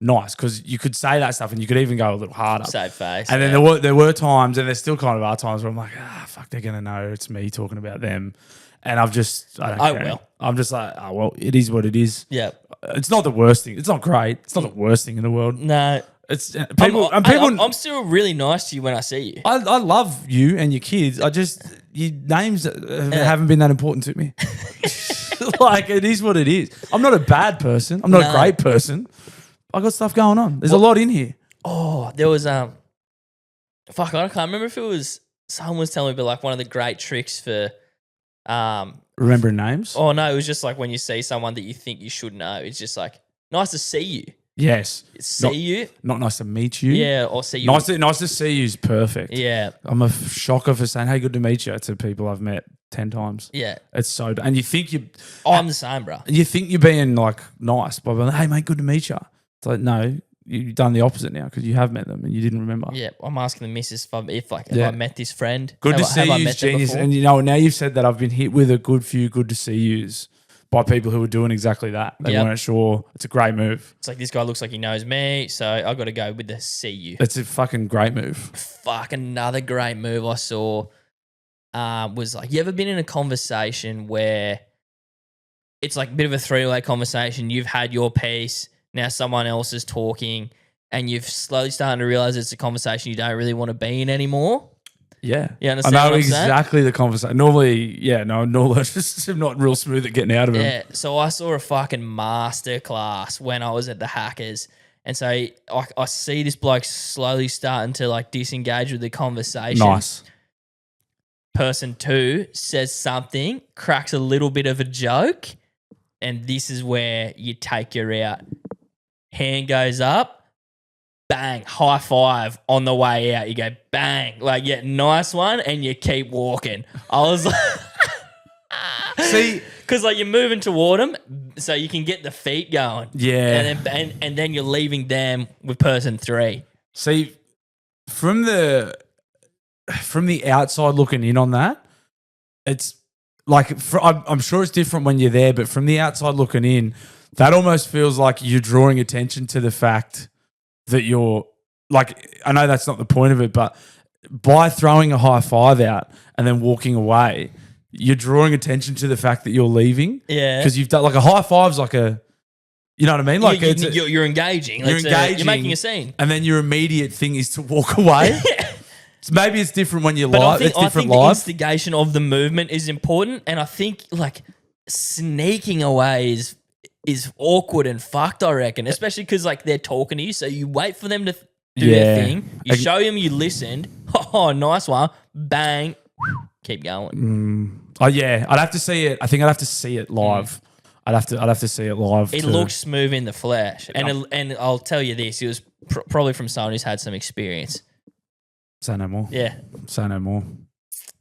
nice because you could say that stuff and you could even go a little harder. Save face. And then there were times, and there still kind of are times where I'm like, fuck, they're gonna know it's me talking about them, and I don't care. I'm just like, oh well, it is what it is. Yeah, it's not the worst thing. It's not great. It's not the worst thing in the world. No, it's people. I'm still really nice to you when I see you. I love you and your kids. Your names haven't been that important to me. Like, it is what it is. I'm not a bad person. I'm not a great person. I got stuff going on. There's a lot in here. Oh, there was I can't remember if it was someone was telling me, but like one of the great tricks for remembering names. Oh no, it was just like when you see someone that you think you should know, it's just like nice to see you. Yes, you. Not nice to meet you. Yeah, or see you. Nice to see you is perfect. Yeah, I'm a shocker for saying, "Hey, good to meet you" to people I've met 10 times. Yeah, it's so. And you think you? Oh, I'm the same, bro. You think you're being like nice by being, "Hey, mate, good to meet you." It's like, no, you've done the opposite now because you have met them and you didn't remember. Yeah, I'm asking the missus if I met this friend. Good to see you, genius. And now you've said that, I've been hit with a good few good to see yous by people who are doing exactly that. They weren't sure. It's a great move. It's like, this guy looks like he knows me, so I got to go with the see you. It's a fucking great move. Fuck, another great move I saw was like, you ever been in a conversation where it's like a bit of a three-way conversation, you've had your piece, now someone else is talking, and you've slowly starting to realize it's a conversation you don't really want to be in anymore? Yeah. You understand I know what I'm exactly saying? The conversation. Normally, I'm just not real smooth at getting out of it. Yeah, so I saw a fucking masterclass when I was at the Hackers, and so I see this bloke slowly starting to like disengage with the conversation. Nice. Person 2 says something, cracks a little bit of a joke, and this is where you take your out. Hand goes up, bang, high five on the way out. You go bang, like, yeah, nice one, and you keep walking. I was like, see, because like you're moving toward them, so you can get the feet going. Yeah, and then you're leaving them with person 3. See, from the outside looking in on that, it's like, I'm sure it's different when you're there, but from the outside looking in, that almost feels like you're drawing attention to the fact that you're like, I know that's not the point of it, but by throwing a high five out and then walking away, you're drawing attention to the fact that you're leaving. Yeah. Because you've done like a high five's like a, you know what I mean? Like you're engaging. You're engaging. You're making a scene. And then your immediate thing is to walk away. So maybe it's different when you're live. I think the instigation of the movement is important, and I think like sneaking away is awkward and fucked, I reckon, especially because like they're talking to you, so you wait for them to do their thing. You show them you listened. Oh, nice one. Bang. Keep going. Oh yeah, I'd have to see it. I think I'd have to see it live. I'd have to see it live. It looks smooth in the flesh, and I'll tell you this: it was probably from someone who's had some experience. Say no more. Yeah. Say no more.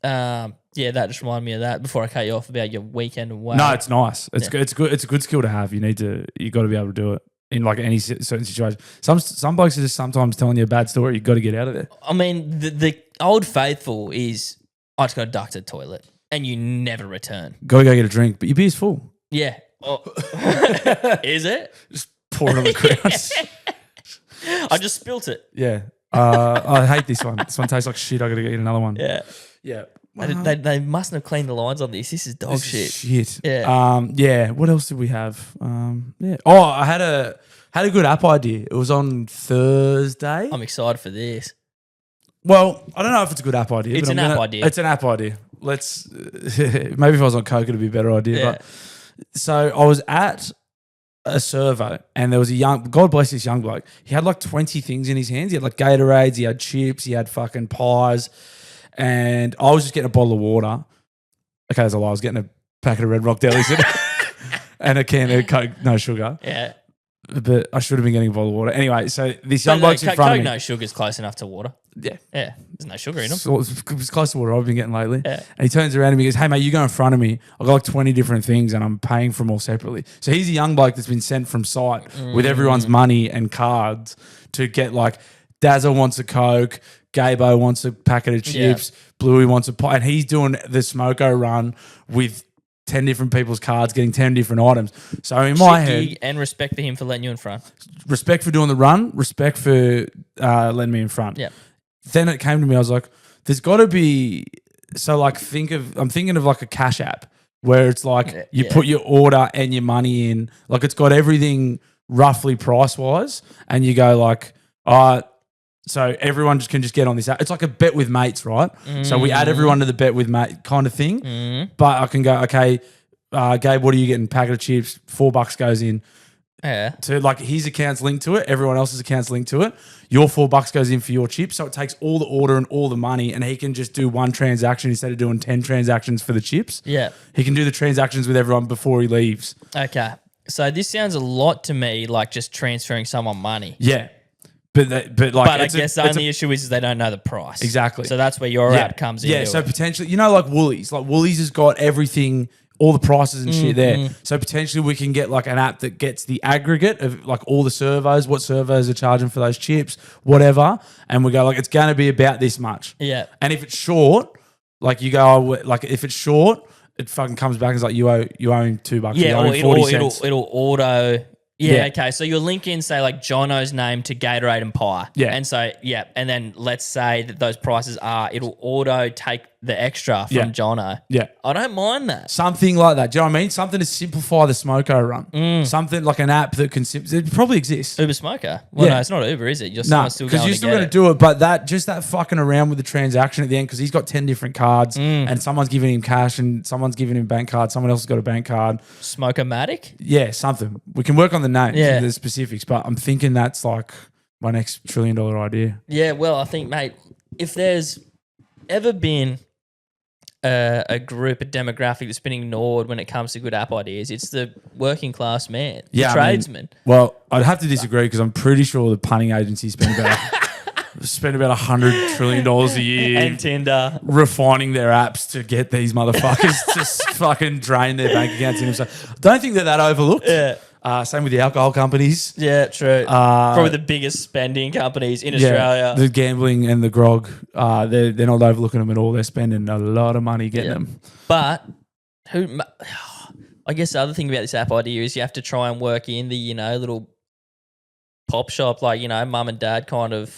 Yeah, that just reminded me of that before I cut you off about your weekend away. No, it's nice. It's good. It's good. It's a good skill to have. You got to be able to do it in like any certain situation. Some blokes are just sometimes telling you a bad story. You got to get out of there. I mean, the old faithful is, I just got to duck to the toilet, and you never return. Got to go get a drink, but your beer's full. Yeah. Oh. Is it? Just pour it on the ground. I just spilt it. Yeah. I hate this one. This one tastes like shit. I got to get another one. Yeah. Yeah. They mustn't have cleaned the lines on this. This is dog shit. Shit. Yeah. Yeah. What else did we have? Yeah. Oh, I had a good app idea. It was on Thursday. I'm excited for this. Well, I don't know if it's a good app idea. It's an app idea. It's an app idea. Let's maybe if I was on Coke, it'd be a better idea. Yeah. But so I was at a servo and there was God bless this young bloke. He had like 20 things in his hands. He had like Gatorades, he had chips, he had fucking pies, and I was just getting a bottle of water. Okay, that's a lie. I was getting a packet of Red Rock Delis and a can of Coke, no sugar. Yeah. but I should have been getting a bottle of water. Anyway, so this young bloke's in front of me. No sugar's close enough to water. Yeah. Yeah, there's no sugar in them. So it's close to what I've been getting lately. Yeah. And he turns around and he goes, hey, mate, you go in front of me. I've got like 20 different things and I'm paying for them all separately. So he's a young bloke that's been sent from site with everyone's money and cards to get like Dazzle wants a Coke, Gabe wants a packet of chips, Bluey wants a pie. And he's doing the smoko run with 10 different people's cards, getting 10 different items. So in my head... And respect for him for letting you in front. Respect for doing the run, respect for letting me in front. Yeah. Then it came to me, I was like, there's got to be... So like I'm thinking of like a cash app where it's like you put your order and your money in. Like it's got everything roughly price-wise and you go like, all right, so everyone can just get on this app. It's like a bet with mates, right? So we add everyone to the bet with mate kind of thing. But I can go, okay, Gabe, what are you getting? Packet of chips, $4 goes in. Yeah. To like his account's linked to it, everyone else's account's linked to it. Your $4 goes in for your chips. So it takes all the order and all the money and he can just do one transaction instead of doing 10 transactions for the chips. Yeah. He can do the transactions with everyone before he leaves. Okay. So this sounds a lot to me like just transferring someone money. Yeah. But I guess the only issue is they don't know the price. Exactly. So that's where your app comes in. Yeah, so potentially, you know, like Woolies. Like Woolies has got everything, all the prices and shit there. So potentially we can get like an app that gets the aggregate of like all the servos, what servos are charging for those chips, whatever. And we go like, it's going to be about this much. Yeah. And if it's short, like you go, like if it's short, it fucking comes back and it's like you owe $2. Yeah, you owe 40 cents. It'll auto... Yeah, okay. So you'll link in, say, like Jono's name to Gatorade and pie. Yeah. And so, and then let's say that those prices it'll auto take the extra from Jono. Yeah. I don't mind that. Something like that. Do you know what I mean? Something to simplify the smoko run. Something like an app that can... It probably exists. Uber Smoker? Well, no, it's not Uber, is it? You're still because you're still going to do it. But that fucking around with the transaction at the end because he's got 10 different cards and someone's giving him cash and some's giving him bank card. Someone else has got a bank card. Smoke-o-matic? Yeah, something. We can work on the names and the specifics, but I'm thinking that's like my next $1 trillion idea. Yeah, well, I think, mate, if there's ever been a group, a demographic that's been ignored when it comes to good app ideas, it's the working class man, the tradesman. Well, I'd have to disagree because I'm pretty sure the punting agency spend about $100 trillion a year and Tinder refining their apps to get these motherfuckers to fucking drain their bank accounts in them. So don't think that overlooked. Yeah. Same with the alcohol companies. Yeah, true. Probably the biggest spending companies in Australia. The gambling and the grog, they're not overlooking them at all. They're spending a lot of money getting them. But I guess the other thing about this app idea is you have to try and work in the, little pop shop, like, mum and dad kind of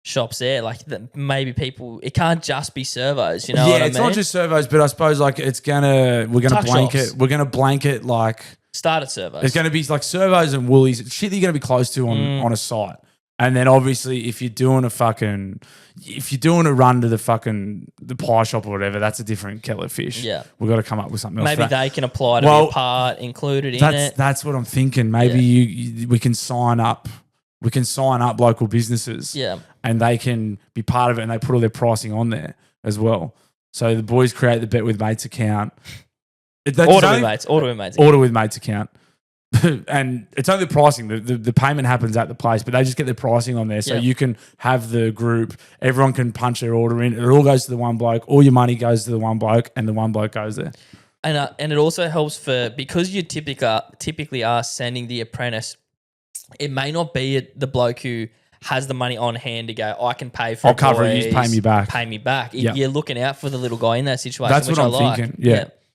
shops there. Like maybe people, it can't just be servos, what I mean? It's not just servos, but I suppose like we're gonna blanket like start at servos. There's going to be like servos and woolies, shit that you're going to be close to on a site. And then obviously if you're doing a run to the pie shop or whatever, that's a different kettle of fish. Yeah. We've got to come up with something else. Maybe they can apply to be a part included in it. That's what I'm thinking. Maybe we can sign up. We can sign up local businesses. Yeah. And they can be part of it and they put all their pricing on there as well. So the boys create the Bet with Mates account. Order with mates account. And it's only the pricing. The payment happens at the place, but they just get the pricing on there. So you can have the group, everyone can punch their order in. It all goes to the one bloke. All your money goes to the one bloke and the one bloke goes there. And it also helps because you typically are sending the apprentice, it may not be the bloke who has the money on hand to go, I can pay for I'll cover it, you pay me back. Yep. You're looking out for the little guy in that situation. That's what I'm thinking.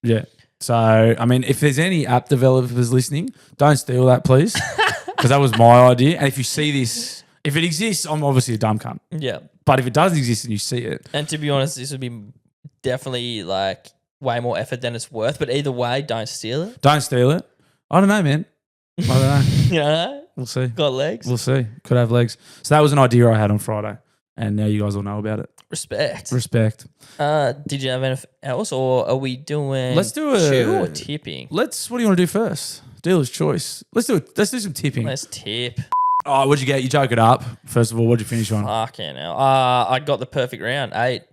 Yeah. So, I mean, if there's any app developers listening, don't steal that, please, because that was my idea. And if you see this, if it exists, I'm obviously a dumb cunt. Yeah. But if it does exist and you see it. And to be honest, this would be definitely like way more effort than it's worth. But either way, don't steal it. Don't steal it. I don't know, man. I don't know. You know? We'll see. Got legs? We'll see. Could have legs. So that was an idea I had on Friday. And now you guys all know about it. Respect. Did you have anything else, or are we doing? Let's do chew or tipping. What do you want to do first? Dealer's choice. Let's do some tipping. Let's tip. Oh, what'd you get? You joke it up. First of all, what'd you finish on? Fucking hell. I got the perfect round. 8.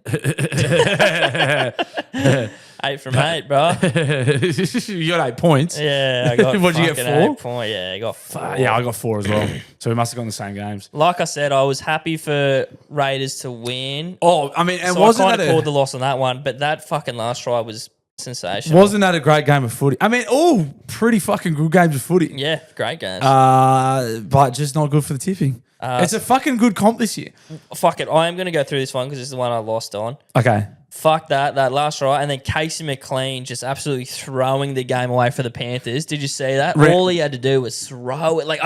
8 from 8, bro. You got 8 points. Yeah, I got What'd you get, 4? 8 points. Yeah, I got 4. Yeah, I got 4 as well. So we must have gone the same games. Like I said, I was happy for Raiders to win. Oh, I mean, and So wasn't I kind that of called the loss on that one, but that fucking last try was sensational. wasn't that a great game of footy? I mean, all pretty fucking good games of footy. Yeah, great games. But just not good for the tipping. It's a fucking good comp this year. Fuck it. I am going to go through this one because it's the one I lost on. Okay. Fuck that last try. And then Casey McLean just absolutely throwing the game away for the Panthers. Did you see that? All he had to do was throw it. Like,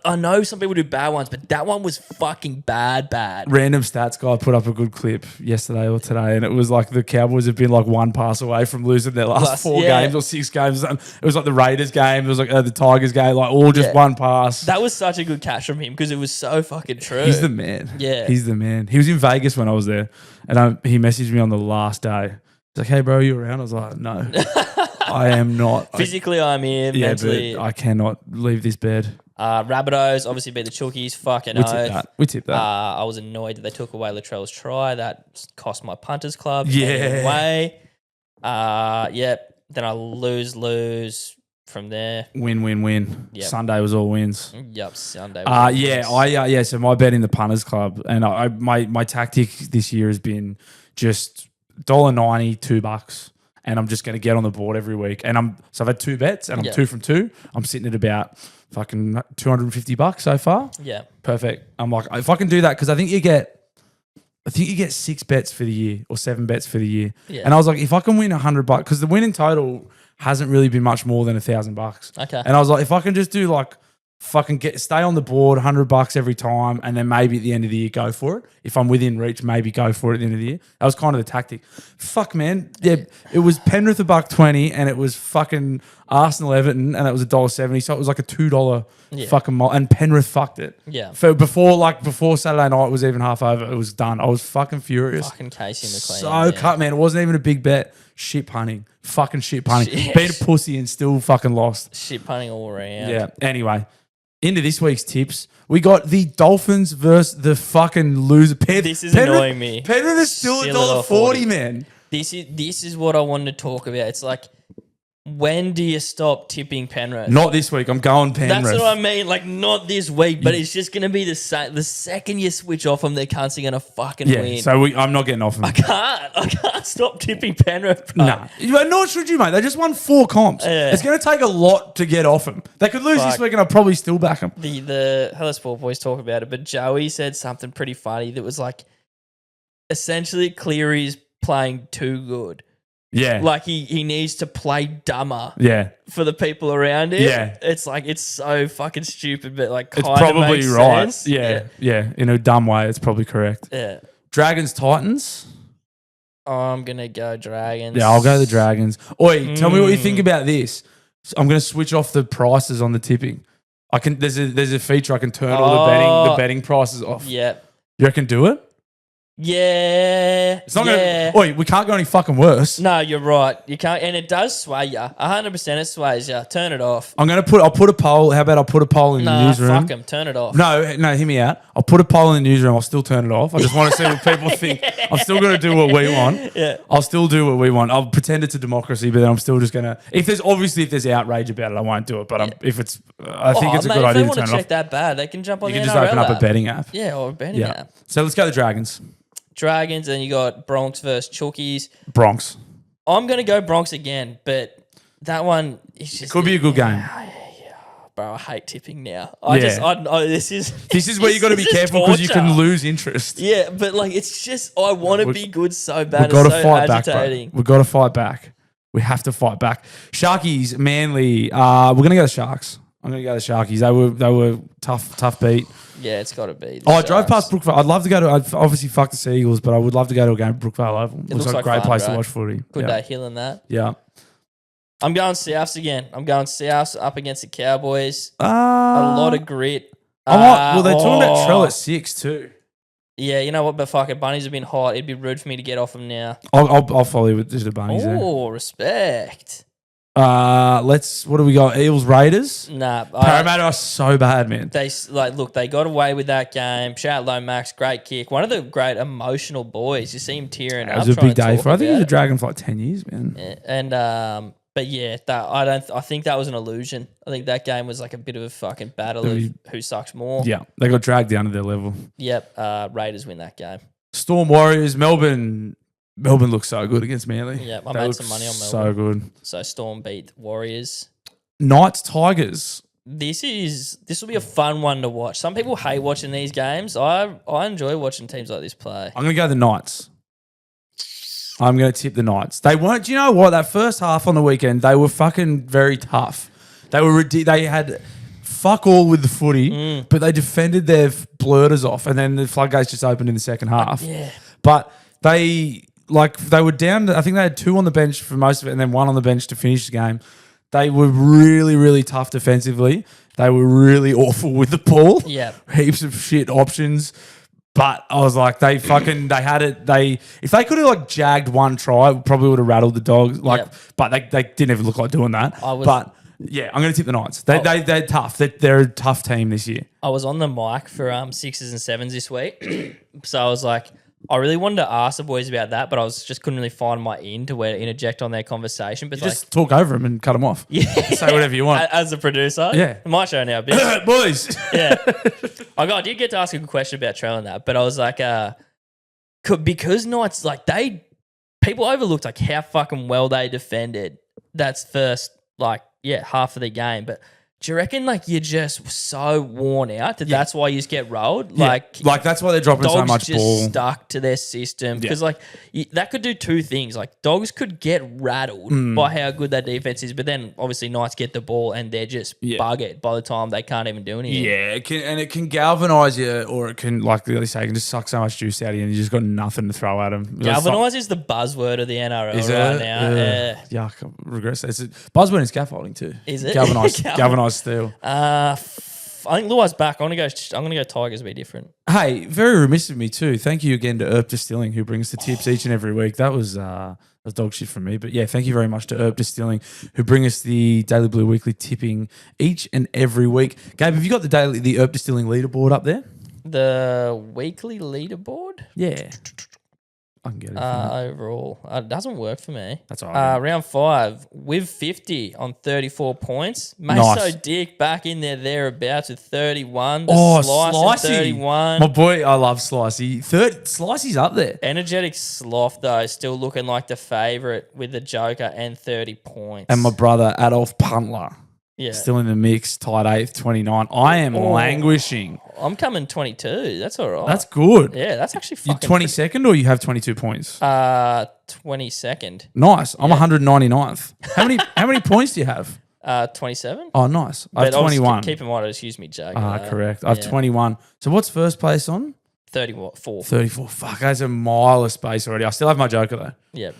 I know some people do bad ones, but that one was fucking bad. Random stats guy put up a good clip yesterday or today, and it was like the Cowboys have been like 1 pass away from losing their last 4 games or 6 games. It was like the Raiders game. It was like the Tigers game. Like all just 1 pass. That was such a good catch from him because it was so fucking true. He's the man. Yeah. He's the man. He was in Vegas when I was there, and he messaged me on the last day. He's like, "Hey, bro, are you around?" I was like, "No, I am not." Physically, I'm here. Mentally, but I cannot leave this bed. Rabbitohs obviously beat the Chookies. Fucking We tipped that. I was annoyed that they took away Latrell's try. That cost my punters club. Yeah. Anyway, yep. Then I lose from there. Win. Yep. Sunday was all wins. Yep, Sunday. Was wins. So my bet in the punters club, and my tactic this year has been just $1.90, $2, and I'm just going to get on the board every week. And I've had 2 bets, and I'm 2 from 2. I'm sitting at about fucking $250 so far. Yeah, perfect. I'm like, if I can do that, because I think you get 6 bets for the year or 7 bets for the year. Yeah. And I was like, if I can win $100, because the win in total hasn't really been much more than $1,000. Okay. And I was like, if I can just do like fucking stay on the board $100 every time, and then maybe at the end of the year go for it. If I'm within reach, maybe go for it at the end of the year. That was kind of the tactic. Fuck, man. Yeah, it was Penrith $1.20, and it was fucking Arsenal Everton, and it was $1.70. So it was like a $2 fucking and Penrith fucked it. Yeah. Before Saturday night was even half over, it was done. I was fucking furious. Fucking Casey McLean. So cut, man. It wasn't even a big bet. Shit punting. Fucking shit punting. Beat a pussy and still fucking lost. Shit punting all around. Yeah. Anyway, into this week's tips. We got the Dolphins versus the fucking loser. This is annoying me. Penrith is still $1.40, man. This is what I wanted to talk about. It's like, when do you stop tipping Penrith? Not this week. I'm going Penrith. That's what I mean. Like, not this week, but it's just going to be the second you switch off them, their cunts are going to fucking win. So I'm not getting off them. I can't stop tipping Penrith, bro. Nah. Nor should you, mate. They just won 4 comps. It's going to take a lot to get off them. They could lose this week, and I'll probably still back them. The Hello Sport boys talk about it, but Joey said something pretty funny that was like, essentially Cleary's playing too good. Yeah. Like he needs to play dumber. Yeah. For the people around him. Yeah. It's like, it's so fucking stupid, but like it's kind probably of makes right. sense. Yeah. In a dumb way, it's probably correct. Yeah. Dragons, Titans. I'm gonna go Dragons. Yeah, I'll go the Dragons. Oi, tell me what you think about this. I'm gonna switch off the prices on the tipping. I can. There's a feature I can turn all the betting prices off. Yeah. You reckon do it? Yeah. It's not gonna. Oi, we can't go any fucking worse. No, you're right. You can't, and it does sway you. 100% it sways you. Turn it off. I'll put a poll. How about I'll put a poll in the newsroom? Fuck them. Turn it off. No, hear me out. I'll put a poll in the newsroom. I'll still turn it off. I just want to see what people think. I'm still going to do what we want. Yeah. I'll still do what we want. I'll pretend it's a democracy, but then I'm still just going to. If there's outrage about it, I won't do it. But if it's, I think it's a good idea to turn it off. If they want to check that bad, they can jump on the NRL You can just open up a betting app. Yeah, or a betting app. So let's go the Dragons. Dragons, and you got Bronx versus Chookies. Bronx. I'm going to go Bronx again, but that one is just... It could be a good game. Bro, I hate tipping now. This is where you got to be careful because you can lose interest. Yeah, but like it's just I want to be good so bad. We've got to fight agitating. back, bro. We've got to fight back. We have to fight back. Sharkies, Manly. We're going to go the Sharks. I'm going to go the Sharkies. They were tough beat. Yeah, it's got to be. I drove past Brookvale. I'd love to go to. I'd obviously fuck the Seagulls, but I would love to go to a game at Brookvale Oval. It looks like a great place to watch footy. Good day hill in that. Yeah. I'm going Souths again. I'm going Souths up against the Cowboys. A Uh, lot of grit. well, they're talking about Trell at 6 too. Yeah, you know what? But fuck it, Bunnies have been hot. It'd be rude for me to get off them now. I'll follow you with just the Bunnies there. Oh, respect. What do we got? Eels, Raiders. Nah, Parramatta are so bad, man. They got away with that game. Shout out Lomax, great kick. One of the great emotional boys. You see him tearing up. It was a big day for. I think he was a Dragon for like 10 years, man. Yeah, and but yeah, I think that was an illusion. I think that game was like a bit of a fucking battle of who sucks more. Yeah, they got dragged down to their level. Yep, Raiders win that game. Storm Warriors, Melbourne. Melbourne looks so good against Manly. Yeah, I made some money on Melbourne. So good. So Storm beat Warriors. Knights, Tigers. This will be a fun one to watch. Some people hate watching these games. I enjoy watching teams like this play. I'm going to go the Knights. I'm going to tip the Knights. They weren't. Do you know what? That first half on the weekend, they were fucking very tough. They had fuck all with the footy, but they defended their blurters off, and then the floodgates just opened in the second half. Yeah. But they were down. I think they had 2 on the bench for most of it, and then 1 on the bench to finish the game. They were really, really tough defensively. They were really awful with the ball. Yeah. Heaps of shit options. But I was like, they had it. If they could have like jagged 1 try, it probably would have rattled the dogs. But they didn't even look like doing that. But yeah, I'm going to tip the Knights. They're tough. They're a tough team this year. I was on the mic for 6s and 7s this week, so I was like, I really wanted to ask the boys about that, but I just couldn't really find my to where to interject on their conversation. But just talk over them and cut them off. Yeah, say whatever you want. As a producer, yeah, my show now, bitch. Boys. Yeah, I did get to ask a good question about trailing that, but I was like, because Knights people overlooked like how fucking well they defended. That's first half of the game, but. Do you reckon you're just so worn out that that's why you just get rolled? Yeah. That's why they're dropping so much just ball. Stuck to their system because that could do 2 things. Like dogs could get rattled by how good that defense is, but then obviously Knights get the ball and they're just buggered by the time they can't even do anything. Yeah, it can galvanise you, or it can, like they say, it can just suck so much juice out of you and you just got nothing to throw at them. Galvanise is the buzzword of the NRL right now. Yuck, I regret that. It's a buzzword in scaffolding too. Is it? Galvanise steel. I think Luai's back. I'm gonna go Tigers. Be different. Hey, very remiss of me too. Thank you again to Erp Distilling, who brings the tips each and every week. That was dog shit from me, but yeah, thank you very much to Erp Distilling, who bring us the Daily Blue Weekly tipping each and every week. Gabe, have you got the Erp Distilling leaderboard up there? The weekly leaderboard? Yeah. I can get it. Overall, it doesn't work for me. That's all right. Round 5 with 50 on 34 points. Nice. Dick back in thereabouts with 31. Slicey. 31. My boy, I love Slicey. Slicey's up there. Energetic Sloth though, still looking like the favourite with the Joker and 30 points. And my brother Adolf Puntler. Yeah. Still in the mix, tied 8th, 29. I am languishing. I'm coming 22. That's all right. That's good. Yeah, that's actually fucking... You 22nd or you have 22 points? 22nd. Nice. I'm 199th. How many points do you have? 27. Oh, nice. I have 21. Keep in mind, I just used me Joker. Correct. I have 21. So what's first place on? 34. 34. Fuck, that's a mile of space already. I still have my Joker though. Yeah.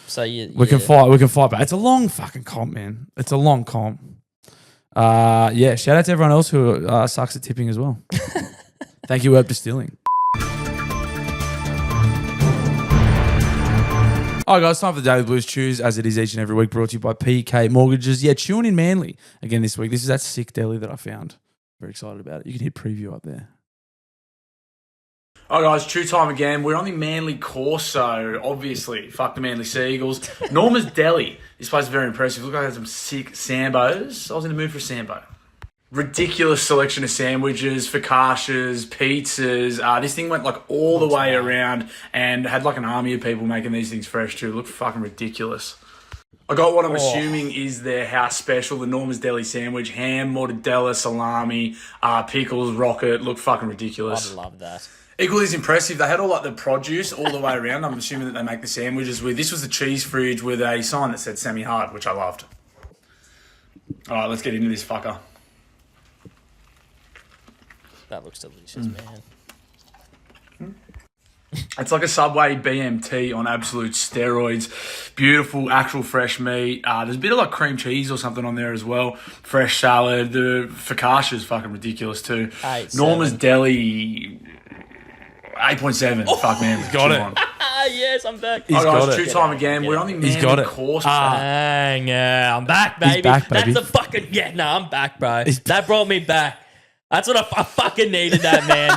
So we can fight. We can fight back. It's a long fucking comp, man. It's a long comp. Shout out to everyone else who sucks at tipping as well. Thank you, Herb Distilling. All right, guys, time for the Daily Blues Chews, as it is each and every week, brought to you by PK Mortgages. Yeah, chewing in Manly again this week. This is that sick deli that I found. Very excited about it. You can hit preview up there. All right, guys, chew time again. We're on the Manly course, so obviously, fuck the Manly Seagulls. Norma's Deli. This place is very impressive. Look, I had some sick Sambos. I was in the mood for a Sambo. Ridiculous selection of sandwiches, focaccias, pizzas. This thing went all the way around and had an army of people making these things fresh too. It looked fucking ridiculous. I got what I'm assuming is their house special, the Norma's Deli sandwich, ham, mortadella, salami, pickles, rocket. Looked fucking ridiculous. I love that. Equally as impressive, they had all the produce all the way around. I'm assuming that they make the sandwiches with. This was the cheese fridge with a sign that said semi-hard, which I loved. All right, let's get into this fucker. That looks delicious, man. It's like a Subway BMT on absolute steroids. Beautiful, actual fresh meat. There's a bit of cream cheese or something on there as well. Fresh salad. The focaccia is fucking ridiculous too. 8, Norma's Deli... 8.7. Fuck, man. Got it. Yes, I'm back. He's got got it. it. Two-time again. We're on the He's got Manly it. course. Dang, yeah, I'm back, baby. back, baby. That's a fucking I'm back, bro. That brought me back. That's what I fucking needed, that man.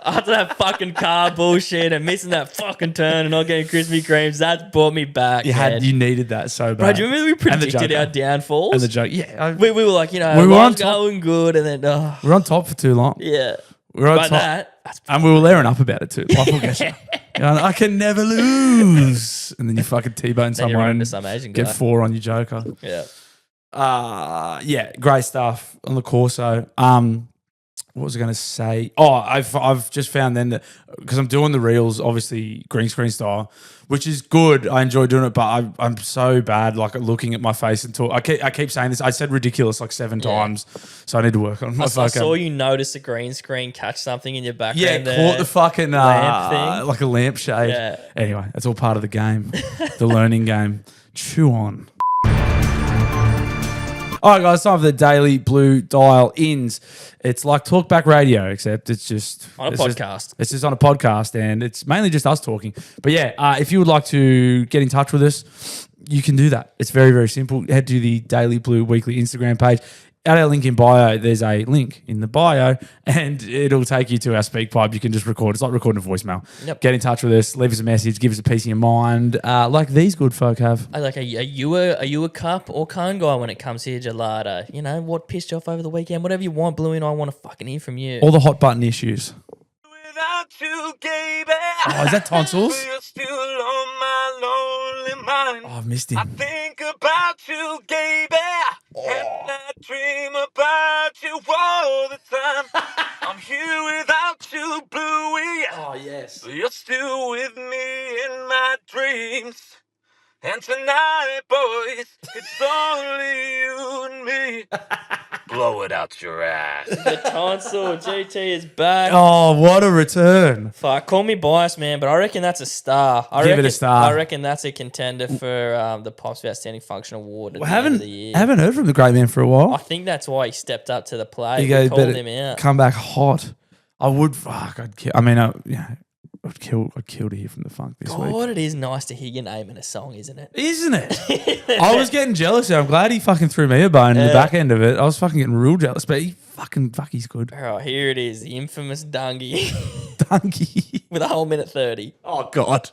After that fucking car bullshit and missing that fucking turn and not getting Krispy Kremes, that brought me back. You needed that so bad. Bro, do you remember we predicted Joker. our downfalls? And the joke. Yeah. we were like, We were on life's top. going good, and then We were on top for too long. yeah. We were on But top. that's And we were layering up about it too. Life will get you. Going, I can never lose. And then you fucking T-bone then you someone run and into some Asian guy. get 4 on your Joker. Yeah. Yeah, great stuff on the Corso. What was I going to say? Oh, I've just found then that because I'm doing the reels, obviously green screen style, which is good. I enjoy doing it, but I'm so bad like looking at my face and talk. I keep saying this. I said ridiculous like 7 times, so I need to work on my I saw you notice the green screen catch something in your background. Yeah, there. caught the fucking lamp thing. like a lampshade. Yeah. Anyway, that's all part of the game, the learning game. Chew on. All right, guys, time for the Daily Blue Dial-Ins. It's like talkback radio, except it's just On a podcast. It's just on a podcast, and it's mainly just us talking. But yeah, if you would like to get in touch with us, you can do that. It's very, very simple. Head to the Daily Blue Weekly Instagram page. At our link in bio, there's a link in the bio, and it'll take you to our speak pipe. You can just record. It's like recording a voicemail. Yep. Get in touch with us. Leave us a message. Give us a piece of your mind, like these good folk have. Are you a cup or cone guy when it comes to your gelato? You know, what pissed you off over the weekend? Whatever you want, Bluey, and I want to fucking hear from you. All the hot button issues. Without you, Gabe, Oh, is that tonsils? you're still on my lonely mind. Oh, I've missed I him. think about you, Gabe, and I dream about you all the time. I'm here without you, Bluey. Oh, yes. You're still with me in my dreams. And tonight, boys, it's only you and me. Blow it out your ass. The tonsil GT is back. Oh, what a return. Fuck, call me biased, man, but I reckon that's a star. Give it a star. I reckon that's a contender for the Pops Outstanding Function Award at I the end of the year. haven't heard from the great man for a while. I think that's why he stepped up to the plate. You go, We called better him out. come back hot. I would. Fuck, I'd kill. I mean, I'd kill to hear from the funk this week. God, it is nice to hear your name in a song, isn't it? Isn't it? I was getting jealous. I'm glad he fucking threw me a bone in the back end of it. I was fucking getting real jealous, but he's good. All right, here it is, the infamous Dungy Donkey. with a whole minute 30. Oh, God.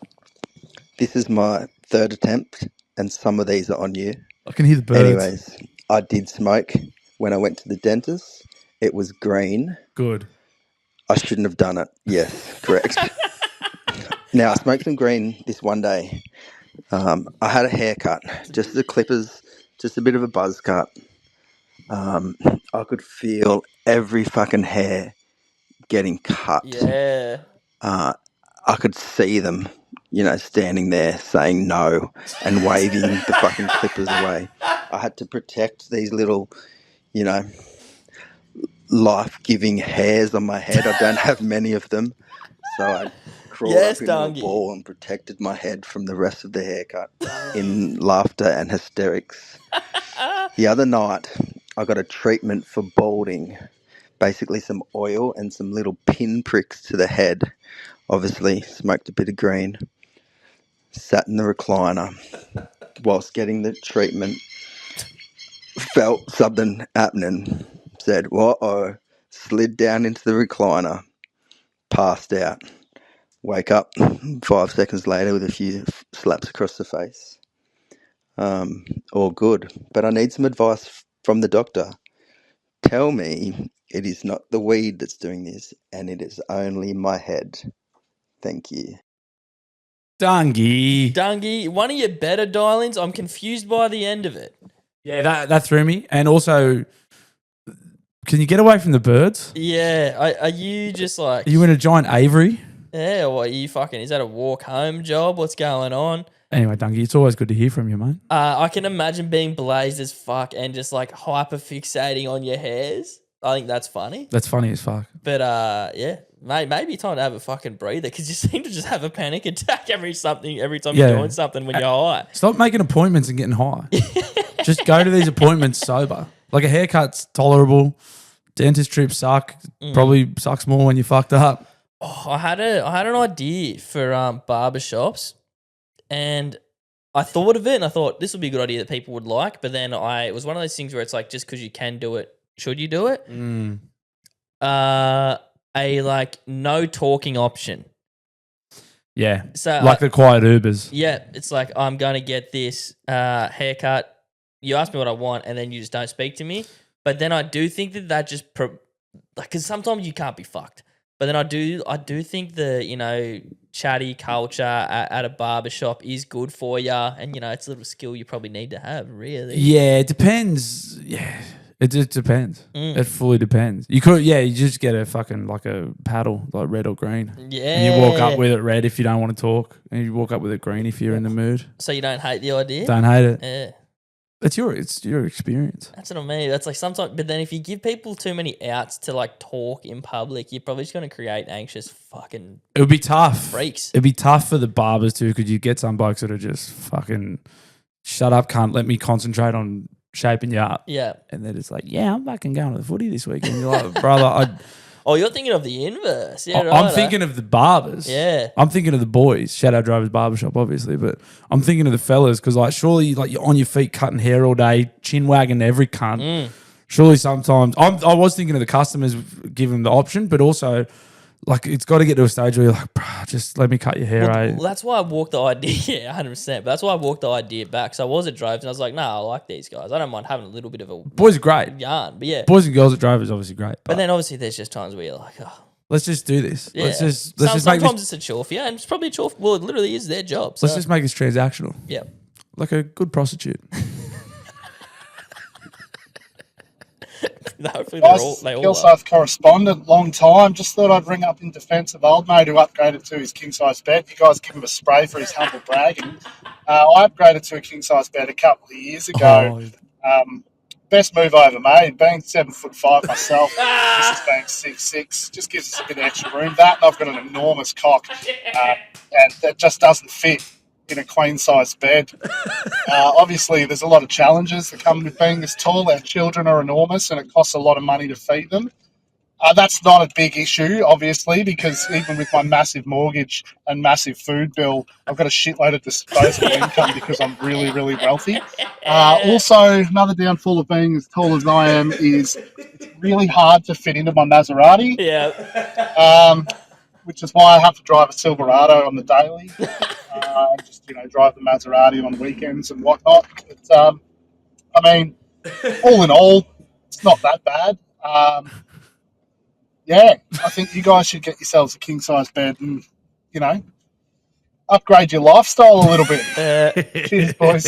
This is my third attempt, and some of these are on you. I can hear the birds. Anyways, I did smoke when I went to the dentist. It was green. Good. I shouldn't have done it. Yes, correct. Now, I smoked some green this one day. I had a haircut, just the clippers, just a bit of a buzz cut. I could feel every fucking hair getting cut. Yeah. I could see them, standing there saying no and waving the fucking clippers away. I had to protect these little, life-giving hairs on my head. I don't have many of them. So I crawled Yes, up into Dungy. a ball and protected my head from the rest of the haircut in laughter and hysterics. The other night, I got a treatment for balding. Basically some oil and some little pin pricks to the head. Obviously, smoked a bit of green. Sat in the recliner whilst getting the treatment. Felt something happening. Said, "Whoa!" Slid down into the recliner. Passed out. Wake up 5 seconds later with a few slaps across the face. All good. But I need some advice from the doctor. Tell me it is not the weed that's doing this, and it is only my head. Thank you. Dungy, one of your better dial-ins. I'm confused by the end of it. Yeah, that threw me. And also, can you get away from the birds? Yeah, are you just like... Are you in a giant aviary? Yeah, or are you fucking... Is that a walk home job? What's going on? Anyway, Dungy, it's always good to hear from you, mate. I can imagine being blazed as fuck and just like hyper fixating on your hairs. I think that's funny. That's funny as fuck. But yeah, mate, maybe time to have a fucking breather because you seem to just have a panic attack every time Yeah. you're doing something when you're high. Stop making appointments and getting high. Just go to these appointments sober. Like a haircut's tolerable. Dentist trips suck. Probably sucks more when you're fucked up. Oh, I had an idea for barbershops, and I thought of it, and I thought this would be a good idea that people would like. But then it was one of those things where it's like, just because you can do it, should you do it? A like no talking option. Yeah. So like the quiet Ubers. Yeah, it's like, I'm going to get this haircut. You ask me what I want, and then you just don't speak to me. But then I do think that just because sometimes you can't be fucked. But then I do think the chatty culture at a barbershop is good for you, and it's a little skill you probably need to have. Really. Yeah, it depends. Yeah. It just depends. It fully depends. You just get a fucking like a paddle, like red or green. Yeah. And you walk up with it red if you don't want to talk, and you walk up with it green if you're in the mood. So you don't hate the idea? Don't hate it. Yeah. It's your experience. That's what I mean. That's like sometimes, but then if you give people too many outs to like talk in public, you're probably just going to create anxious fucking. It would be tough. Freaks. It'd be tough for the barbers too, because you get some blokes that are just fucking shut up, can't let me concentrate on shaping you up. Yeah. And they're just like, yeah, I'm fucking going to the footy this weekend. You're like, brother, Oh, you're thinking of the inverse. Yeah, right. I'm thinking of the barbers. Yeah. I'm thinking of the boys. Shout out Driver's Barbershop, obviously. But I'm thinking of the fellas because, like, surely like you're on your feet cutting hair all day, chin wagging every cunt. Surely sometimes I was thinking of the customers giving the option, but also like it's got to get to a stage where you're like, bro, just let me cut your hair. Well, that's why I walked the idea, yeah, 100%. But that's why I walked the idea back. So I was at Droves and I was like, I like these guys. I don't mind having a little bit of a boys are great. yarn, but yeah. Boys and girls at Drivers obviously great. But then obviously there's just times where you're like, let's just do this. Yeah. Let's just make sometimes this. it's a chore for you, and it's probably a chore. Well, it literally is their job. So. Let's just make this transactional. Yeah. Like a good prostitute. Hopefully they all Kilsyth correspondent, long time. Just thought I'd ring up in defence of old mate who upgraded to his king size bed. You guys give him a spray for his humble bragging. I upgraded to a king size bed a couple of years ago. Best move I ever made. Being 7'5" myself, this is being 6'6", just gives us a bit of extra room. That and I've got an enormous cock, and that just doesn't fit in a queen size bed. Obviously, there's a lot of challenges that come with being this tall. Our children are enormous, and it costs a lot of money to feed them. That's not a big issue, obviously, because even with my massive mortgage and massive food bill, I've got a shitload of disposable income because I'm really, really wealthy. Also, another downfall of being as tall as I am is it's really hard to fit into my Maserati. Yeah. Which is why I have to drive a Silverado on the daily. And just, drive the Maserati on weekends and whatnot. But, I mean, all in all, it's not that bad. Yeah, I think you guys should get yourselves a king-size bed and, upgrade your lifestyle a little bit. Cheers, boys.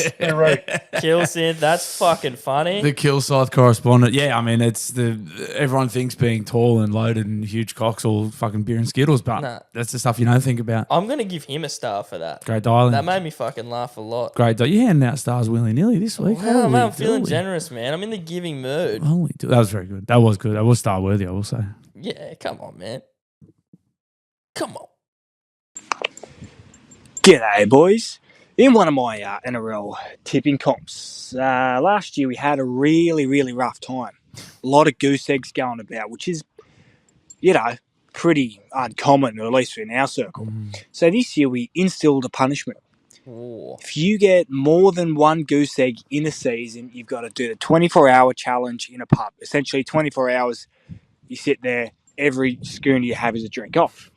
Kilsynth, that's fucking funny. The Kilsyth correspondent. Yeah, I mean, everyone thinks being tall and loaded and huge cocks all fucking beer and Skittles, but that's the stuff you don't think about. I'm going to give him a star for that. Great dialing. That made me fucking laugh a lot. Great dial. You're handing out stars willy-nilly this week. Oh, man, I'm feeling generous, man. I'm in the giving mood. That was very good. That was good. That was star-worthy, I will say. Yeah, come on, man. Come on. G'day, boys. In one of my NRL tipping comps, last year we had a really, really rough time. A lot of goose eggs going about, which is, pretty uncommon, or at least in our circle. So this year we instilled a punishment. Ooh. If you get more than one goose egg in a season, you've got to do the 24-hour challenge in a pub. Essentially, 24 hours, you sit there, every schooner you have is a drink off.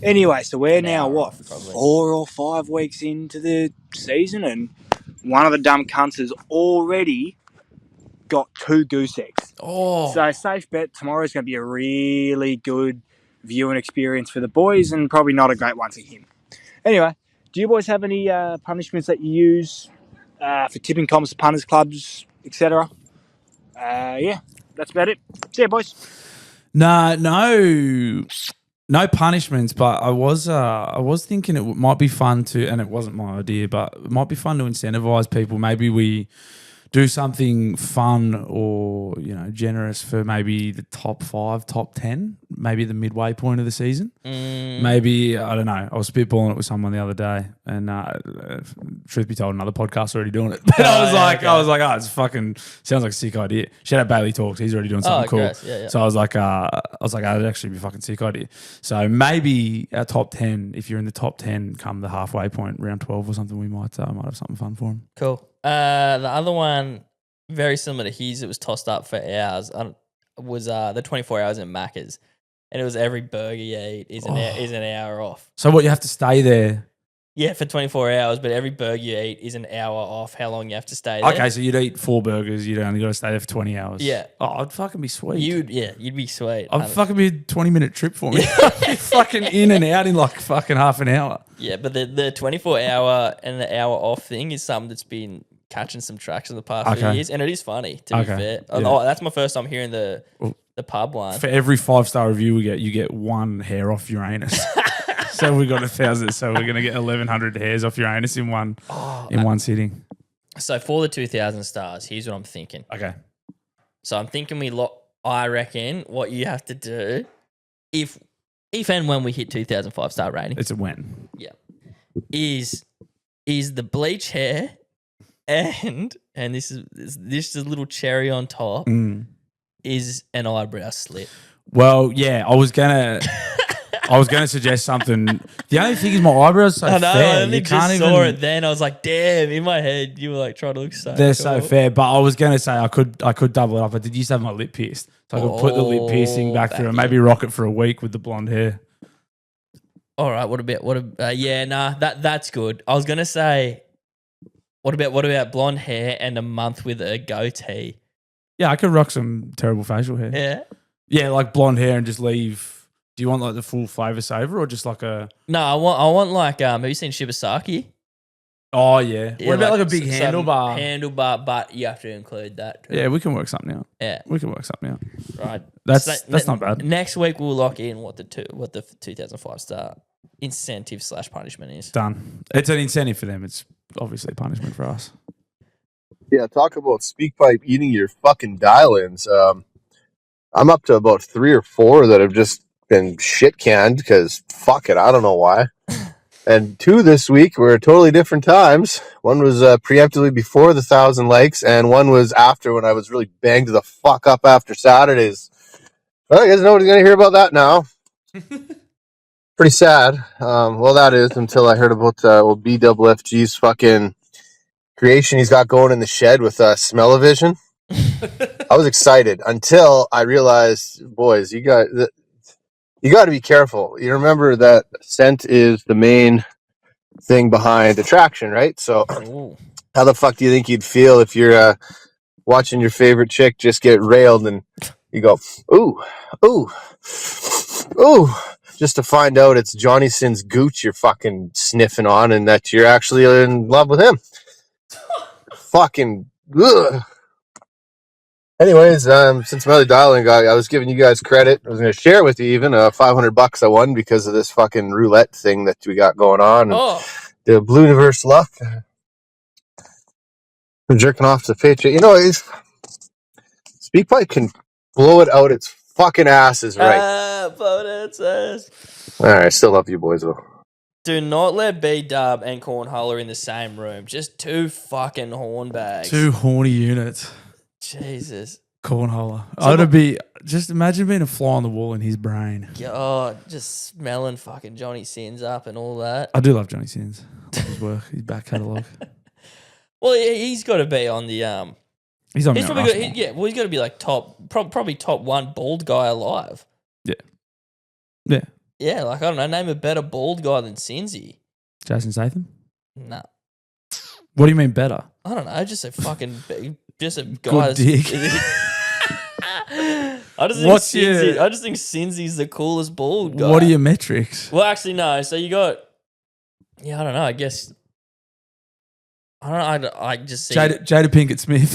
Anyway, so we're now, 4 or 5 weeks into the season, and one of the dumb cunts has already got 2 goose eggs. Oh. So safe bet, tomorrow's going to be a really good viewing experience for the boys and probably not a great one for him. Anyway, do you boys have any punishments that you use for tipping comps, punters clubs, etc.? Yeah, that's about it. See ya, boys. No punishments, but I was thinking it might be fun to, and it wasn't my idea, but it might be fun to incentivize people. Maybe we do something fun or generous for maybe the top 5, top 10, maybe the midway point of the season. Maybe I don't know. I was spitballing it with someone the other day, and truth be told, another podcast already doing it. But I was like, oh, it's fucking sounds like a sick idea. Shout out Bailey Talks. He's already doing something cool. Gross. Yeah. So I was like, that'd actually be a fucking sick idea. So maybe our top 10, if you're in the top 10, come the halfway point, round 12 or something, we might have something fun for him. Cool. The other one, very similar to his, it was tossed up for hours. Was the 24 hours in Macca's, and it was every burger you eat is an hour off. So what, you have to stay there? Yeah, for 24 hours, but every burger you eat is an hour off how long you have to stay there. Okay, so you'd eat 4 burgers, you'd only got to stay there for 20 hours. Yeah. Oh, I'd fucking be sweet. You'd be sweet. I'd fucking be a 20-minute trip for me. I'd be fucking in and out in like fucking half an hour. Yeah, but the 24-hour and the hour off thing is something that's been catching some tracks in the past few years, and it is funny, to be fair. Yeah. Oh, that's my first time hearing the pub one. For every 5-star review we get, you get 1 hair off Uranus. So we got 1,000. So we're gonna get 1,100 hairs off Uranus in one sitting. So for the 2,000 stars, here's what I'm thinking. Okay. So I'm thinking I reckon what you have to do if and when we hit 2,000 5-star rating. It's a when. Yeah. Is the bleach hair and this is a little cherry on top is an eyebrow slit. Well, yeah, I was gonna suggest something. The only thing is my eyebrows are so fair. I only just saw it then. I was like, damn, in my head, you were like trying to look so They're cool. so fair. But I was going to say I could double it up. I did used to have my lip pierced. So I could put the lip piercing back through and maybe rock it for a week with the blonde hair. All right, that's good. I was going to say, what about blonde hair and a month with a goatee? Yeah, I could rock some terrible facial hair. Yeah? Yeah, like blonde hair and just leave... Do you want like the full flavor saver or just like a? No, I want like have you seen Shibasaki? Oh yeah. What about like a big handlebar? Handlebar, but you have to include that too. Yeah, we can work something out. Yeah, we can work something out. Right. That's not bad. Next week we'll lock in what the 2005 star incentive / punishment is. Done. It's an incentive for them. It's obviously punishment for us. Yeah, talk about SpeakPipe eating your fucking dial-ins. I'm up to about 3 or 4 that have just been shit canned because fuck it, I don't know why. And 2 this week were totally different times. One was preemptively before the 1,000 likes, and one was after when I was really banged the fuck up after Saturdays. Well, I guess nobody's gonna hear about that now. Pretty sad. Well, that is until I heard about old BWFG's fucking creation he's got going in the shed with smell-o-vision. I was excited until I realized, boys, you got to be careful. You remember that scent is the main thing behind attraction, right? So how the fuck do you think you'd feel if you're watching your favorite chick just get railed and you go, ooh, ooh, ooh, just to find out it's Johnny Sin's gooch you're fucking sniffing on and that you're actually in love with him. Fucking ugh. Anyways, since my other dialing guy, I was giving you guys credit. I was going to share with you even $500 I won because of this fucking roulette thing that we got going on. And the Blue Universe luck. I'm jerking off to the paycheck. You know, SpeakPipe can blow it out its fucking asses, right? Blow it out its ass. All right, still love you boys though. Do not let B-Dub and Cornholer in the same room. Just 2 fucking horn bags. 2 horny units. Jesus. Cornholer. I'd be just imagine being a fly on the wall in his brain. God, just smelling fucking Johnny Sins up and all that. I do love Johnny Sins. His work, his back catalogue. Well, he's got to be on the He's on. He's probably he's got to be like probably top 1 bald guy alive. Yeah. Yeah. Yeah, like I don't know, name a better bald guy than Sinzy. Jason Statham. No. What do you mean better? I don't know, just a fucking just a guy. Good dick. I just think Sinzy's the coolest bald guy. What are your metrics? Well, actually, no. So you got, I don't know. I guess I don't know. I just see Jada Pinkett Smith.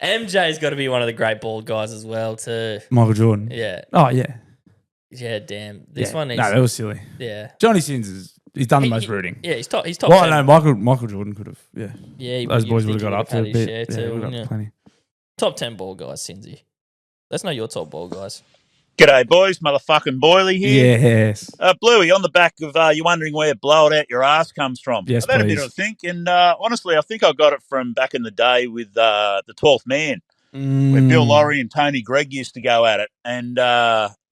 MJ's got to be one of the great bald guys as well, too. Michael Jordan. Yeah. Oh yeah. Yeah. Damn. This one is. No, that was silly. Yeah. Johnny Sins is He's done the most rooting. Yeah, he's top. He's top. Well, 10. no, Michael Jordan could have. Yeah, Yeah, those boys would think have got he up to a had his bit. share Yeah, too, would have wouldn't got you? plenty. Top 10 ball guys, Cinzy. Let's know your top ball guys. G'day, boys. Motherfucking Boily here. Yes. Bluey, on the back of you wondering where blow it out your ass comes from. Yes, I've had a bit please. of a think, and honestly, I think I got it from back in the day with the 12th Man, where Bill Laurie and Tony Gregg used to go at it. And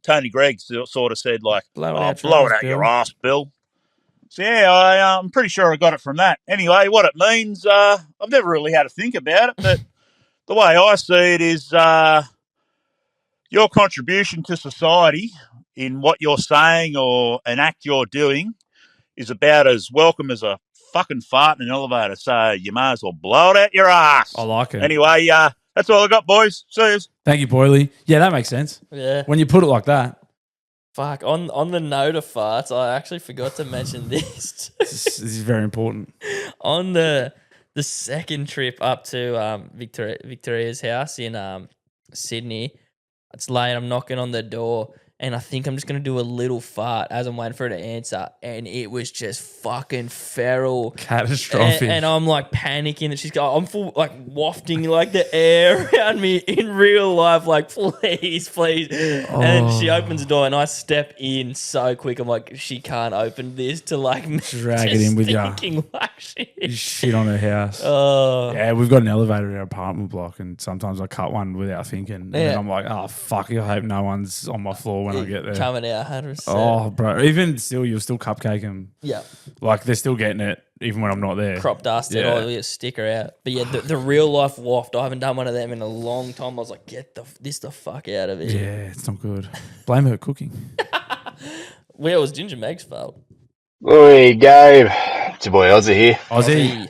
Tony Gregg sort of said, like, Blow it out your ass, Bill. So, yeah, I'm pretty sure I got it from that. Anyway, what it means, I've never really had to think about it, but the way I see it is your contribution to society in what you're saying or an act you're doing is about as welcome as a fucking fart in an elevator. So you might as well blow it out your ass. I like it. Anyway, that's all I got, boys. See yous. Thank you, Boily. Yeah, that makes sense. Yeah. When you put it like that. Fuck. On the note of farts, I actually forgot to mention this. This is very important. On the second trip up to Victoria's house in Sydney, it's late. I'm knocking on the door, and I think I'm just gonna do a little fart as I'm waiting for her to answer, and it was just fucking feral, Catastrophic. And I'm like panicking that she's going. I'm full like wafting like the air around me in real life, like please. And she opens the door, and I step in so quick. I'm like, she can't open this to like drag it in with you. Like shit. You shit on her house. Oh Yeah, we've got an elevator in our apartment block, and sometimes I cut one without thinking. And then I'm like, oh fuck, I hope no one's on my floor when I get there. Coming out 100%. Oh, bro. Even still, you'll still cupcake them. Yeah. Like, they're still getting it, even when I'm not there. Crop dust it or you sticker out. But yeah, the real life waft, I haven't done one of them in a long time. I was like, get the fuck out of here. Yeah, it's not good. Blame her cooking. Well, it was Ginger Meg's fault. Oi, Gabe. It's your boy Ozzy here. Ozzy.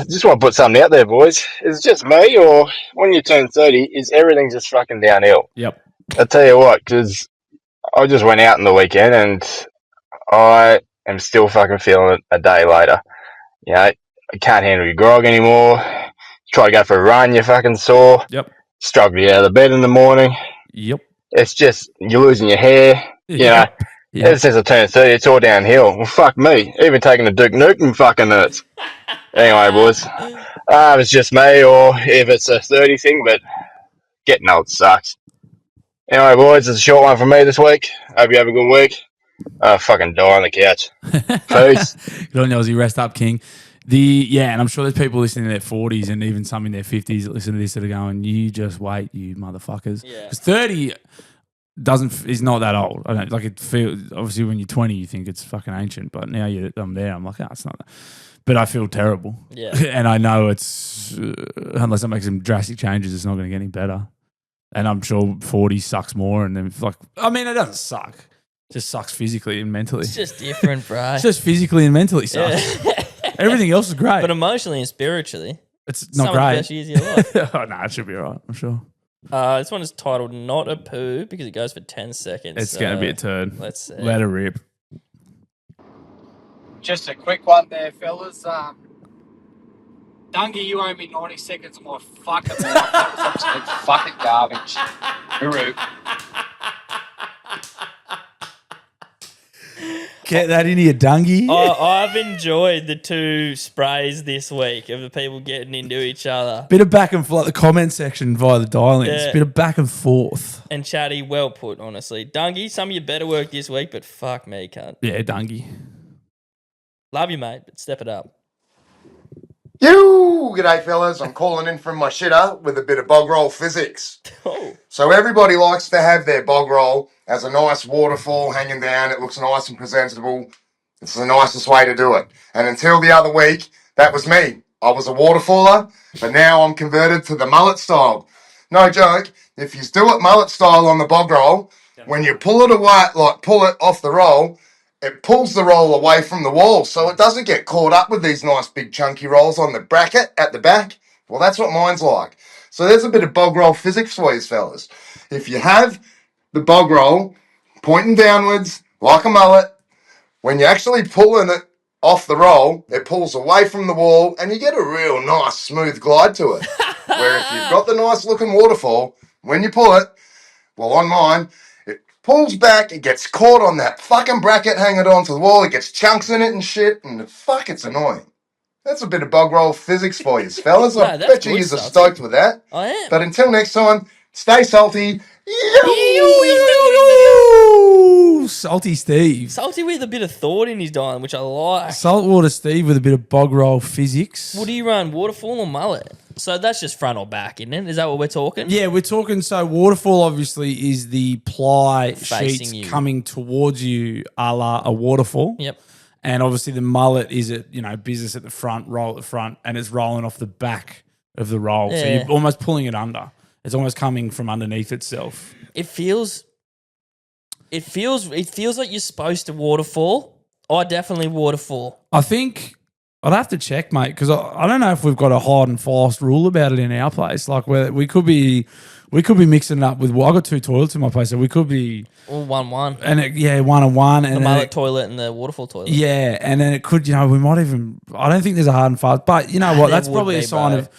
Just want to put something out there, boys. Is it just me, or when you turn 30, is everything just fucking downhill? Yep. I'll tell you what, because I just went out on the weekend and I am still fucking feeling it a day later. You know, I can't handle your grog anymore. Try to go for a run, you're fucking sore. Yep. Struggle to get out of bed in the morning. Yep. It's just, you're losing your hair. You know, ever since I turned 30, it's all downhill. Well, fuck me. Even taking the Duke Nukem fucking hurts. Anyway, boys, if it's just me or if it's a 30 thing, but getting old sucks. Anyway, boys, it's a short one from me this week. Hope you have a good week. Fucking die on the couch. Peace. Good on you, Ozzy. Rest up, King. And I'm sure there's people listening in their 40s and even some in their 50s that listen to this that are going, you just wait, you motherfuckers. Because 30 is not that old. I don't like it. Obviously, when you're 20, you think it's fucking ancient, but now I'm there. I'm like, it's not that. But I feel terrible. Yeah. And I know it's, unless I make some drastic changes, it's not going to get any better. And I'm sure 40 sucks more. And then, it doesn't suck. It just sucks physically and mentally. It's just different, bro. It's just physically and mentally sucks. Yeah. Everything else is great. But emotionally and spiritually, it's not some great. of the best years of your life. Oh, no, it should be all right, I'm sure. This one is titled Not a Poo because it goes for 10 seconds. It's going to be a turd. Let's see. Let her rip. Just a quick one there, fellas. Dungy, you owe me 90 seconds of my fucking life. That was absolute fucking garbage. Hooroo. Get that into your dungy. I've enjoyed the 2 sprays this week of the people getting into each other. Bit of back and forth, the comment section via the dial-ins. Yeah. Bit of back and forth. And Chatty, well put, honestly. Dungy, some of your better work this week, but fuck me, cunt. Yeah, dungy. Love you, mate, but step it up. G'day fellas, I'm calling in from my shitter with a bit of bog roll physics. Oh. So everybody likes to have their bog roll as a nice waterfall hanging down. It looks nice and presentable. It's the nicest way to do it. And until the other week, that was me. I was a waterfaller, but now I'm converted to the mullet style. No joke, if you do it mullet style on the bog roll, when you pull it away, pull it off the roll, it pulls the roll away from the wall so it doesn't get caught up with these nice big chunky rolls on the bracket at the back. Well, that's what mine's like. So there's a bit of bog roll physics for you fellas. If you have the bog roll pointing downwards like a mullet, when you're actually pulling it off the roll, it pulls away from the wall and you get a real nice smooth glide to it. Where if you've got the nice looking waterfall, when you pull it, well on mine, it pulls back, it gets caught on that fucking bracket hanging onto the wall, it gets chunks in it and shit, and fuck, it's annoying. That's a bit of bog roll physics for you, fellas. I No, that's bet you good, you're Salty. stoked with that. I am. But until next time, stay salty. Salty Steve. Salty with a bit of thought in his dialling, which I like. Saltwater Steve with a bit of bog roll physics. What do you run, waterfall or mullet? So that's just front or back, isn't it? Is that what we're talking? Yeah, we're talking. So waterfall obviously is the ply Facing sheets you. coming towards you, a la a waterfall. Yep. And obviously the mullet is business at the front, roll at the front, and it's rolling off the back of the roll. So Yeah. you're almost pulling it under. It's almost coming from underneath itself. It feels like you're supposed to waterfall. I definitely waterfall. I think I'd have to check, mate, because I don't know if we've got a hard and fast rule about it in our place. Like we could be mixing it up with. Well, I got 2 toilets in my place, so we could be All 1-1. and one and one, and The then mullet toilet and the waterfall toilet. yeah, and then it could. We might even. I don't think there's a hard and fast, but you know what? There That's would probably be, a sign bro. of.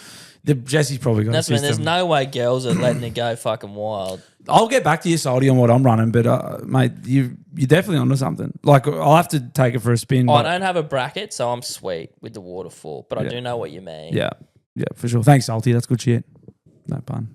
Jesse's probably got That's a when system. there's no way girls are letting it go fucking wild. I'll get back to you, Salty, on what I'm running, but mate, you're definitely onto something. Like I'll have to take it for a spin. I But don't have a bracket, so I'm sweet with the waterfall, but I do know what you mean. yeah, for sure. Thanks, Salty. That's good shit. No pun.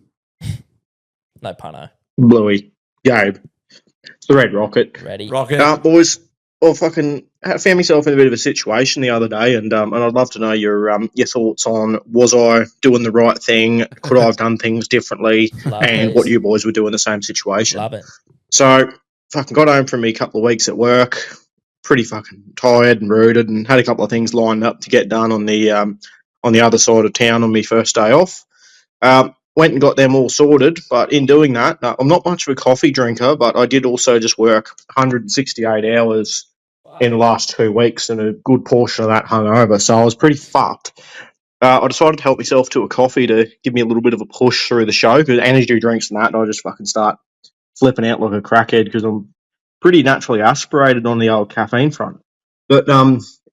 No punno. Bluey, Gabe, it's the Red Rocket. Ready? Rocket. Boys, I found myself in a bit of a situation the other day, and I'd love to know your thoughts on, was I doing the right thing? Could I have done things differently? Love And this. what you boys would do in the same situation. Love it. So, fucking got home from me a couple of weeks at work, pretty fucking tired and rooted, and had a couple of things lined up to get done on the other side of town on my first day off. Went and got them all sorted, but in doing that, I'm not much of a coffee drinker, but I did also just work 168 hours in the last 2 weeks, and a good portion of that hungover, so I was pretty fucked. I decided to help myself to a coffee to give me a little bit of a push through the show, because energy drinks and that, and I just fucking start flipping out like a crackhead, because I'm pretty naturally aspirated on the old caffeine front. But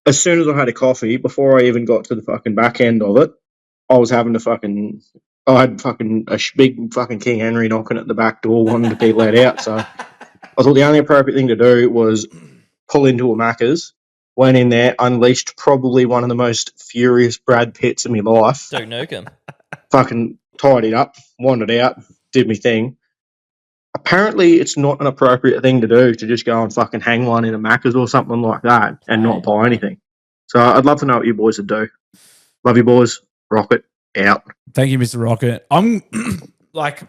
as soon as I had a coffee, before I even got to the fucking back end of it, I had fucking big fucking King Henry knocking at the back door, wanting to be let out. So I thought the only appropriate thing to do was pull into a Macca's. Went in there, unleashed probably one of the most furious Brad Pitts of my life. Duke Nukem. Fucking tidied up, wandered out, did my thing. Apparently, it's not an appropriate thing to do to just go and fucking hang one in a Macca's or something like that and not buy anything. So I'd love to know what you boys would do. Love you, boys. Rocket out. Thank you, Mr. Rocket. I'm like,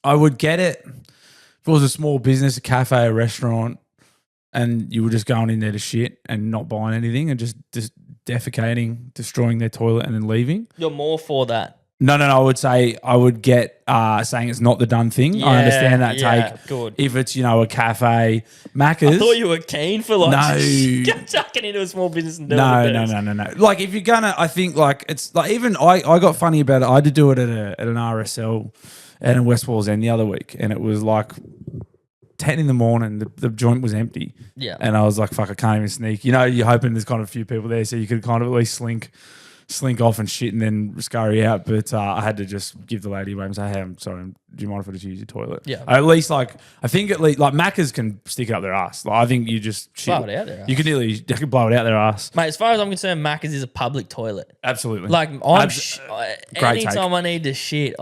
I would get it if it was a small business, a cafe, a restaurant, and you were just going in there to shit and not buying anything and just defecating, destroying their toilet and then leaving. You're more for that. No. I would say I would get saying it's not the done thing. I understand that take. Good. If it's, a cafe, Macca's. I thought you were keen for like No. chucking into a small business and doing it. No. Like if you're gonna, I think like it's like even I got funny about it. I had to do it at an RSL and in West Wall's End the other week, and it was like 10 in the morning. The joint was empty. Yeah. And I was like, fuck, I can't even sneak. You're hoping there's kind of a few people there, so you could kind of at least slink off and shit and then scurry out. But I had to just give the lady away and say, hey, I'm sorry, do you mind if I just use your toilet? Yeah. At least like Macca's can stick it up their ass. Like I think you just Blow it out their ass. You can blow it out their ass. Mate, as far as I'm concerned, Macca's is a public toilet. Absolutely. Like anytime I need to shit,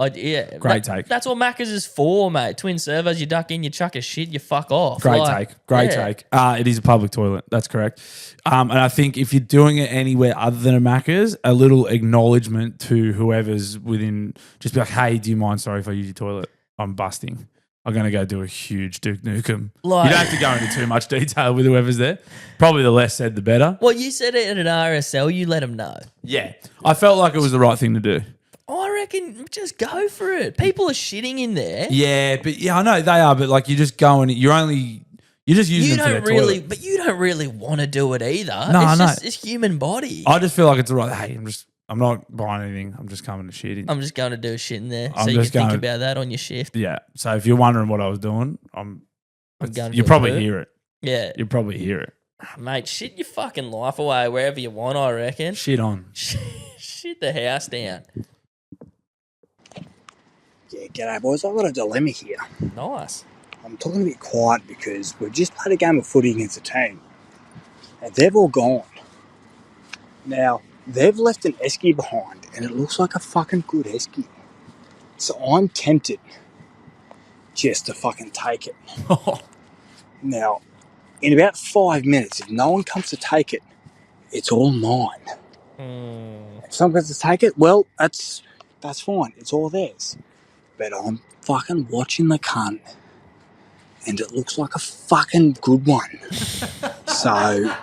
Great take. That's what Macca's is for, mate. Twin servos, you duck in, you chuck a shit, you fuck off. Great take. It is a public toilet. That's correct. And I think if you're doing it anywhere other than a Macca's, a little acknowledgement to whoever's within, just be like, hey, do you mind? Sorry if I use your toilet. I'm busting. I'm going to go do a huge Duke Nukem. You don't have to go into too much detail with whoever's there. Probably the less said, the better. Well, you said it at an RSL, you let them know. Yeah. I felt like it was the right thing to do. I reckon just go for it. People are shitting in there. Yeah, but I know they are, but like you're just going, you're just using them for their toilet. But you don't really want to do it either. No, I know. It's human body. I just feel like it's the right. Hey, I'm not buying anything. I'm just coming to shit in. I'm just going to do shit in there, I'm so you can just think going- about that on your shift. Yeah. So if you're wondering what I was doing, I'm going to you do probably it. hear it. Yeah, You probably hear it. mate, shit your fucking life away wherever you want. I reckon. Shit on. Shit the house down. Yeah, g'day boys. I've got a dilemma here. Nice. I'm talking a bit quiet because we've just played a game of footy against a team and they've all gone. Now, they've left an esky behind and it looks like a fucking good esky. So I'm tempted just to fucking take it. Now, in about 5 minutes, if no one comes to take it, it's all mine. If someone comes to take it, well, that's fine. It's all theirs. But I'm fucking watching the cunt and it looks like a fucking good one. So,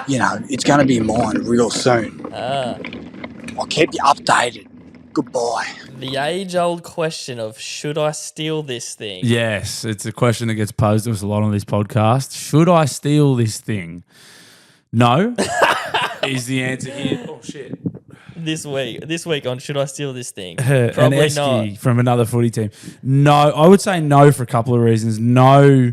it's going to be mine real soon. I'll keep you updated. Goodbye. The age-old question of should I steal this thing? Yes, it's a question that gets posed to us a lot on this podcast. Should I steal this thing? No, is the answer here. Oh, shit. This week on Should I Steal This Thing? Probably Probably an not. esky from another footy team. No, I would say no for a couple of reasons. No,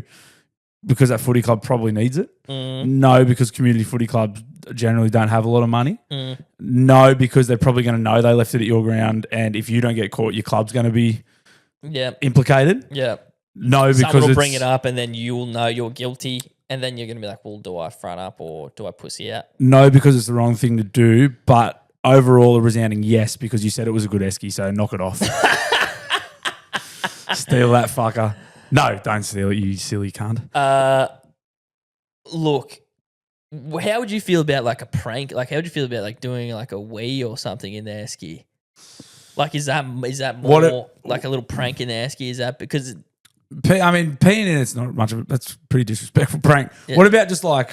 because that footy club probably needs it. No, because community footy clubs generally don't have a lot of money. No, because they're probably going to know they left it at your ground, and if you don't get caught, your club's going to be implicated. Yeah. No, because someone will bring it up, and then you'll know you're guilty, and then you're going to be like, well, do I front up or do I pussy out? No, because it's the wrong thing to do, but overall a resounding yes, because you said it was a good esky, so knock it off. Steal that fucker. No, don't steal it, you silly cunt. Look, how would you feel about like a prank? Like, how would you feel about like doing like a wee or something in the esky? Like, is that more like a little prank in the esky? Is that because... peeing in it's not much of it. That's a pretty disrespectful prank. Yeah. What about just like...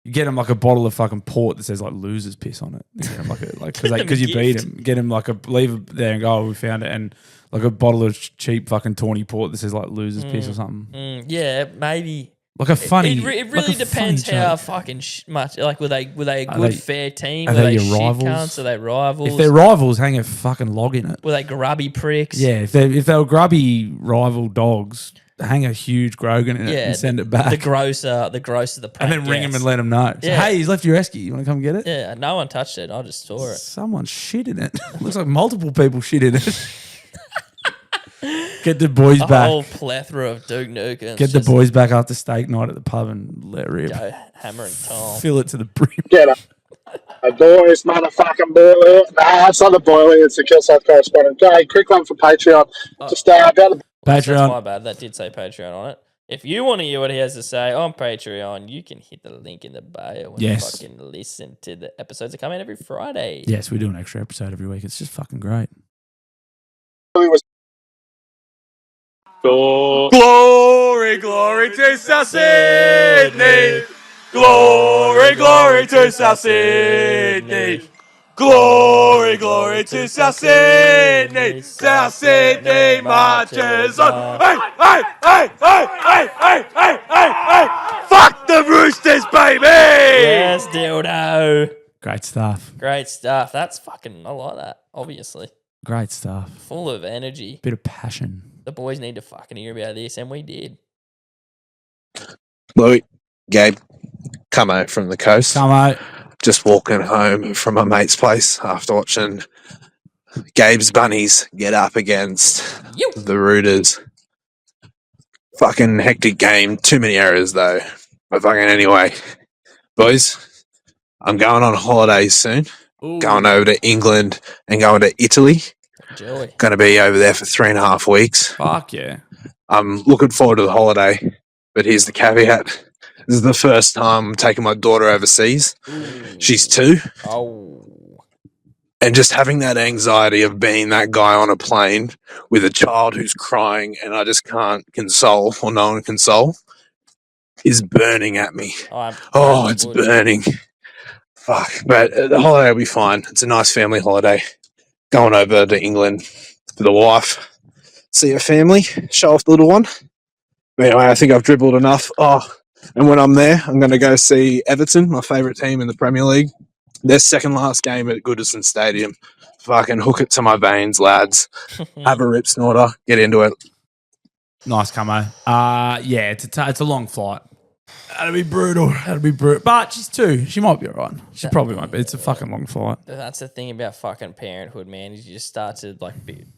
You get him like a bottle of fucking port that says like losers piss on it. You get him because you beat him. Get him like leave it there and go, oh, we found it, and like a bottle of cheap fucking tawny port that says like losers piss or something. Yeah, maybe. Like a funny. It really depends how fucking much. Like, were they a good fair team? Are were they shit your rivals? Cunts? Are they rivals? If they're rivals, hang a fucking log in it. Were they grubby pricks? Yeah, if they were grubby rival dogs, hang a huge Grogan in it and send it back. The grosser the prank. And then ring him and let him know. So, hey, he's left your esky. You want to come get it? Yeah, no one touched it. I just saw it. Someone shit in it. Looks like multiple people shit in it. Get the boys back. A whole plethora of Duke Nukens. Get the boys back after steak night at the pub and let rip. Go hammer and Tom. Fill it to the brim. Get it. A boys motherfucking boiler. Nah, it's not the boiler. It's the Killside correspondent. Okay, quick one for Patreon. Just about the Patreon. That's my bad. That did say Patreon on it. If you want to hear what he has to say on Patreon, you can hit the link in the bio and fucking listen to the episodes that come in every Friday. Yes, we do an extra episode every week. It's just fucking great. Glory, glory to South Sydney. Glory, glory to South Sydney. Glory, glory to South Sydney. South Sydney marches on. Hey, hey, hey, hey, hey, hey, hey, hey, hey. Fuck the Roosters, baby. Yes, dildo. Great stuff. Great stuff. That's fucking, I like that, obviously. Great stuff. Full of energy. Bit of passion. The boys need to fucking hear about this, and we did. Bluey, Gabe, come out from the coast. Come out. Just walking home from my mate's place after watching Gabe's Bunnies get up against the Rooters. Fucking hectic game. Too many errors, though. But fucking anyway. Boys, I'm going on holidays soon. Ooh. Going over to England and going to Italy. Joey. Going to be over there for 3.5 weeks. Fuck yeah. I'm looking forward to the holiday, but here's the caveat. This is the first time I'm taking my daughter overseas. Ooh. She's 2. Oh. And just having that anxiety of being that guy on a plane with a child who's crying and I just can't console or no one can console is burning at me. Oh, it's burning. Fuck. But the holiday will be fine. It's a nice family holiday. Going over to England for the wife, see her family, show off the little one. But anyway, I think I've dribbled enough. Oh, and when I'm there, I'm going to go see Everton, my favourite team in the Premier League. Their second last game at Goodison Stadium. Fucking hook it to my veins, lads. Have a rip snorter. Get into it. Nice, Camo. Yeah, it's a long flight. That'd be brutal. That'd be brutal. But she's 2. She might be all right. She probably won't be. It's a fucking long flight. That's the thing about fucking parenthood, man. Is you just start to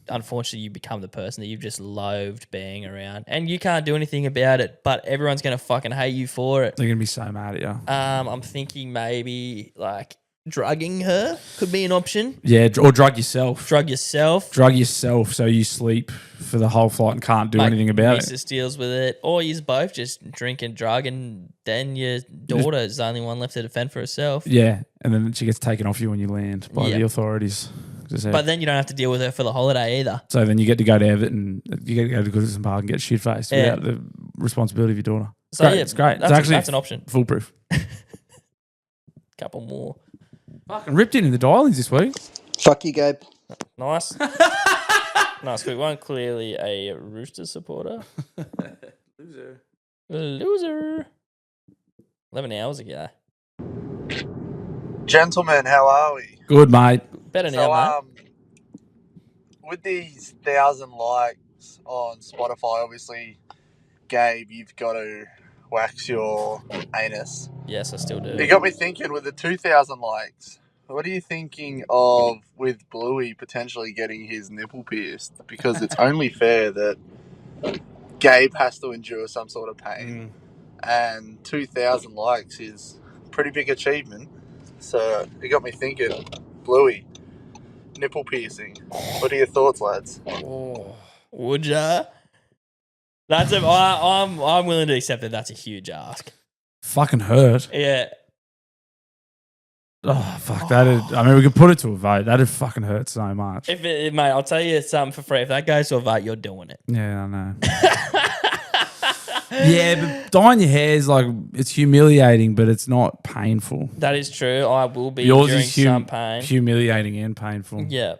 unfortunately, you become the person that you've just loathed being around, and you can't do anything about it. But everyone's gonna fucking hate you for it. They're gonna be so mad at you. I'm thinking maybe like drugging her could be an option. Yeah, or drug yourself. Drug yourself. Drug yourself so you sleep for the whole flight and can't do anything about it. Mrs. deals with it, or you both just drink and drug, and then your daughter is the only one left to defend for herself. Yeah, and then she gets taken off you when you land by the authorities. But then you don't have to deal with her for the holiday either. So then you get to go to Everton, you get to go to Goodison Park and get shit faced without the responsibility of your daughter. So great. It's great. That's an option. Foolproof. Couple more. Fucking ripped in the dialings this week. Fuck you, Gabe. Nice. Nice. We weren't clearly a Rooster supporter. Loser. 11 hours ago. Gentlemen, how are we? Good, mate. Better now, mate. With these 1,000 likes on Spotify, obviously, Gabe, you've got to wax your anus. Yes, I still do. It got me thinking, with the 2,000 likes, what are you thinking of with Bluey potentially getting his nipple pierced? Because it's only fair that Gabe has to endure some sort of pain. And 2,000 likes is a pretty big achievement. So it got me thinking, Bluey, nipple piercing. What are your thoughts, lads? Oh, would ya? I'm willing to accept that that's a huge ask. Fucking hurt. Yeah. Oh, fuck. I mean, we could put it to a vote. That'd fucking hurt so much. Mate, I'll tell you something for free. If that goes to a vote, you're doing it. Yeah, I know. Yeah, but dyeing your hair is like, it's humiliating, but it's not painful. That is true. I will be Yours during is some pain. Humiliating and painful. Yeah.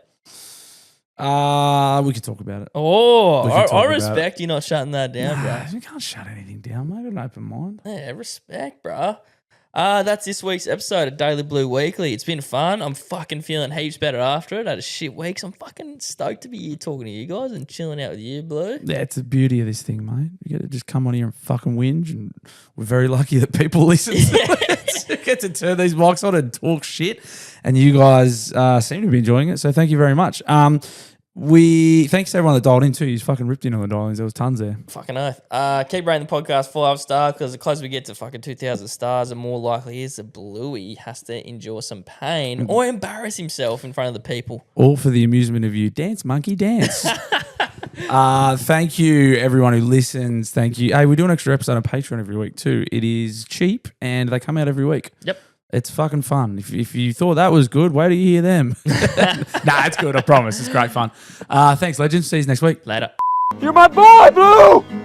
We could talk about it. Oh, I respect you not shutting that down, bro. You can't shut anything down, mate. Got an open mind. Yeah, respect, bro. That's this week's episode of Daily Blue Weekly. It's been fun. I'm fucking feeling heaps better after it. I had a shit week, so I'm fucking stoked to be here talking to you guys and chilling out with you, Blue. Yeah, it's the beauty of this thing, mate. You get to just come on here and fucking whinge, and we're very lucky that people listen to it. You get to turn these mics on and talk shit, and you guys seem to be enjoying it, so thank you very much. Thanks to everyone that dialed in too. You fucking ripped in on the dialings. There was tons there. Fucking oath. Keep rating the podcast 5 stars, because the closer we get to fucking 2,000 stars, the more likely is that Bluey has to endure some pain or embarrass himself in front of the people. All for the amusement of you. Dance, monkey, dance. Thank you, everyone who listens. Thank you. Hey, we do an extra episode on Patreon every week too. It is cheap and they come out every week. Yep. It's fucking fun. If you thought that was good, wait till you hear them. Nah, it's good. I promise. It's great fun. Thanks, legends. See you next week. Later. You're my boy, Blue!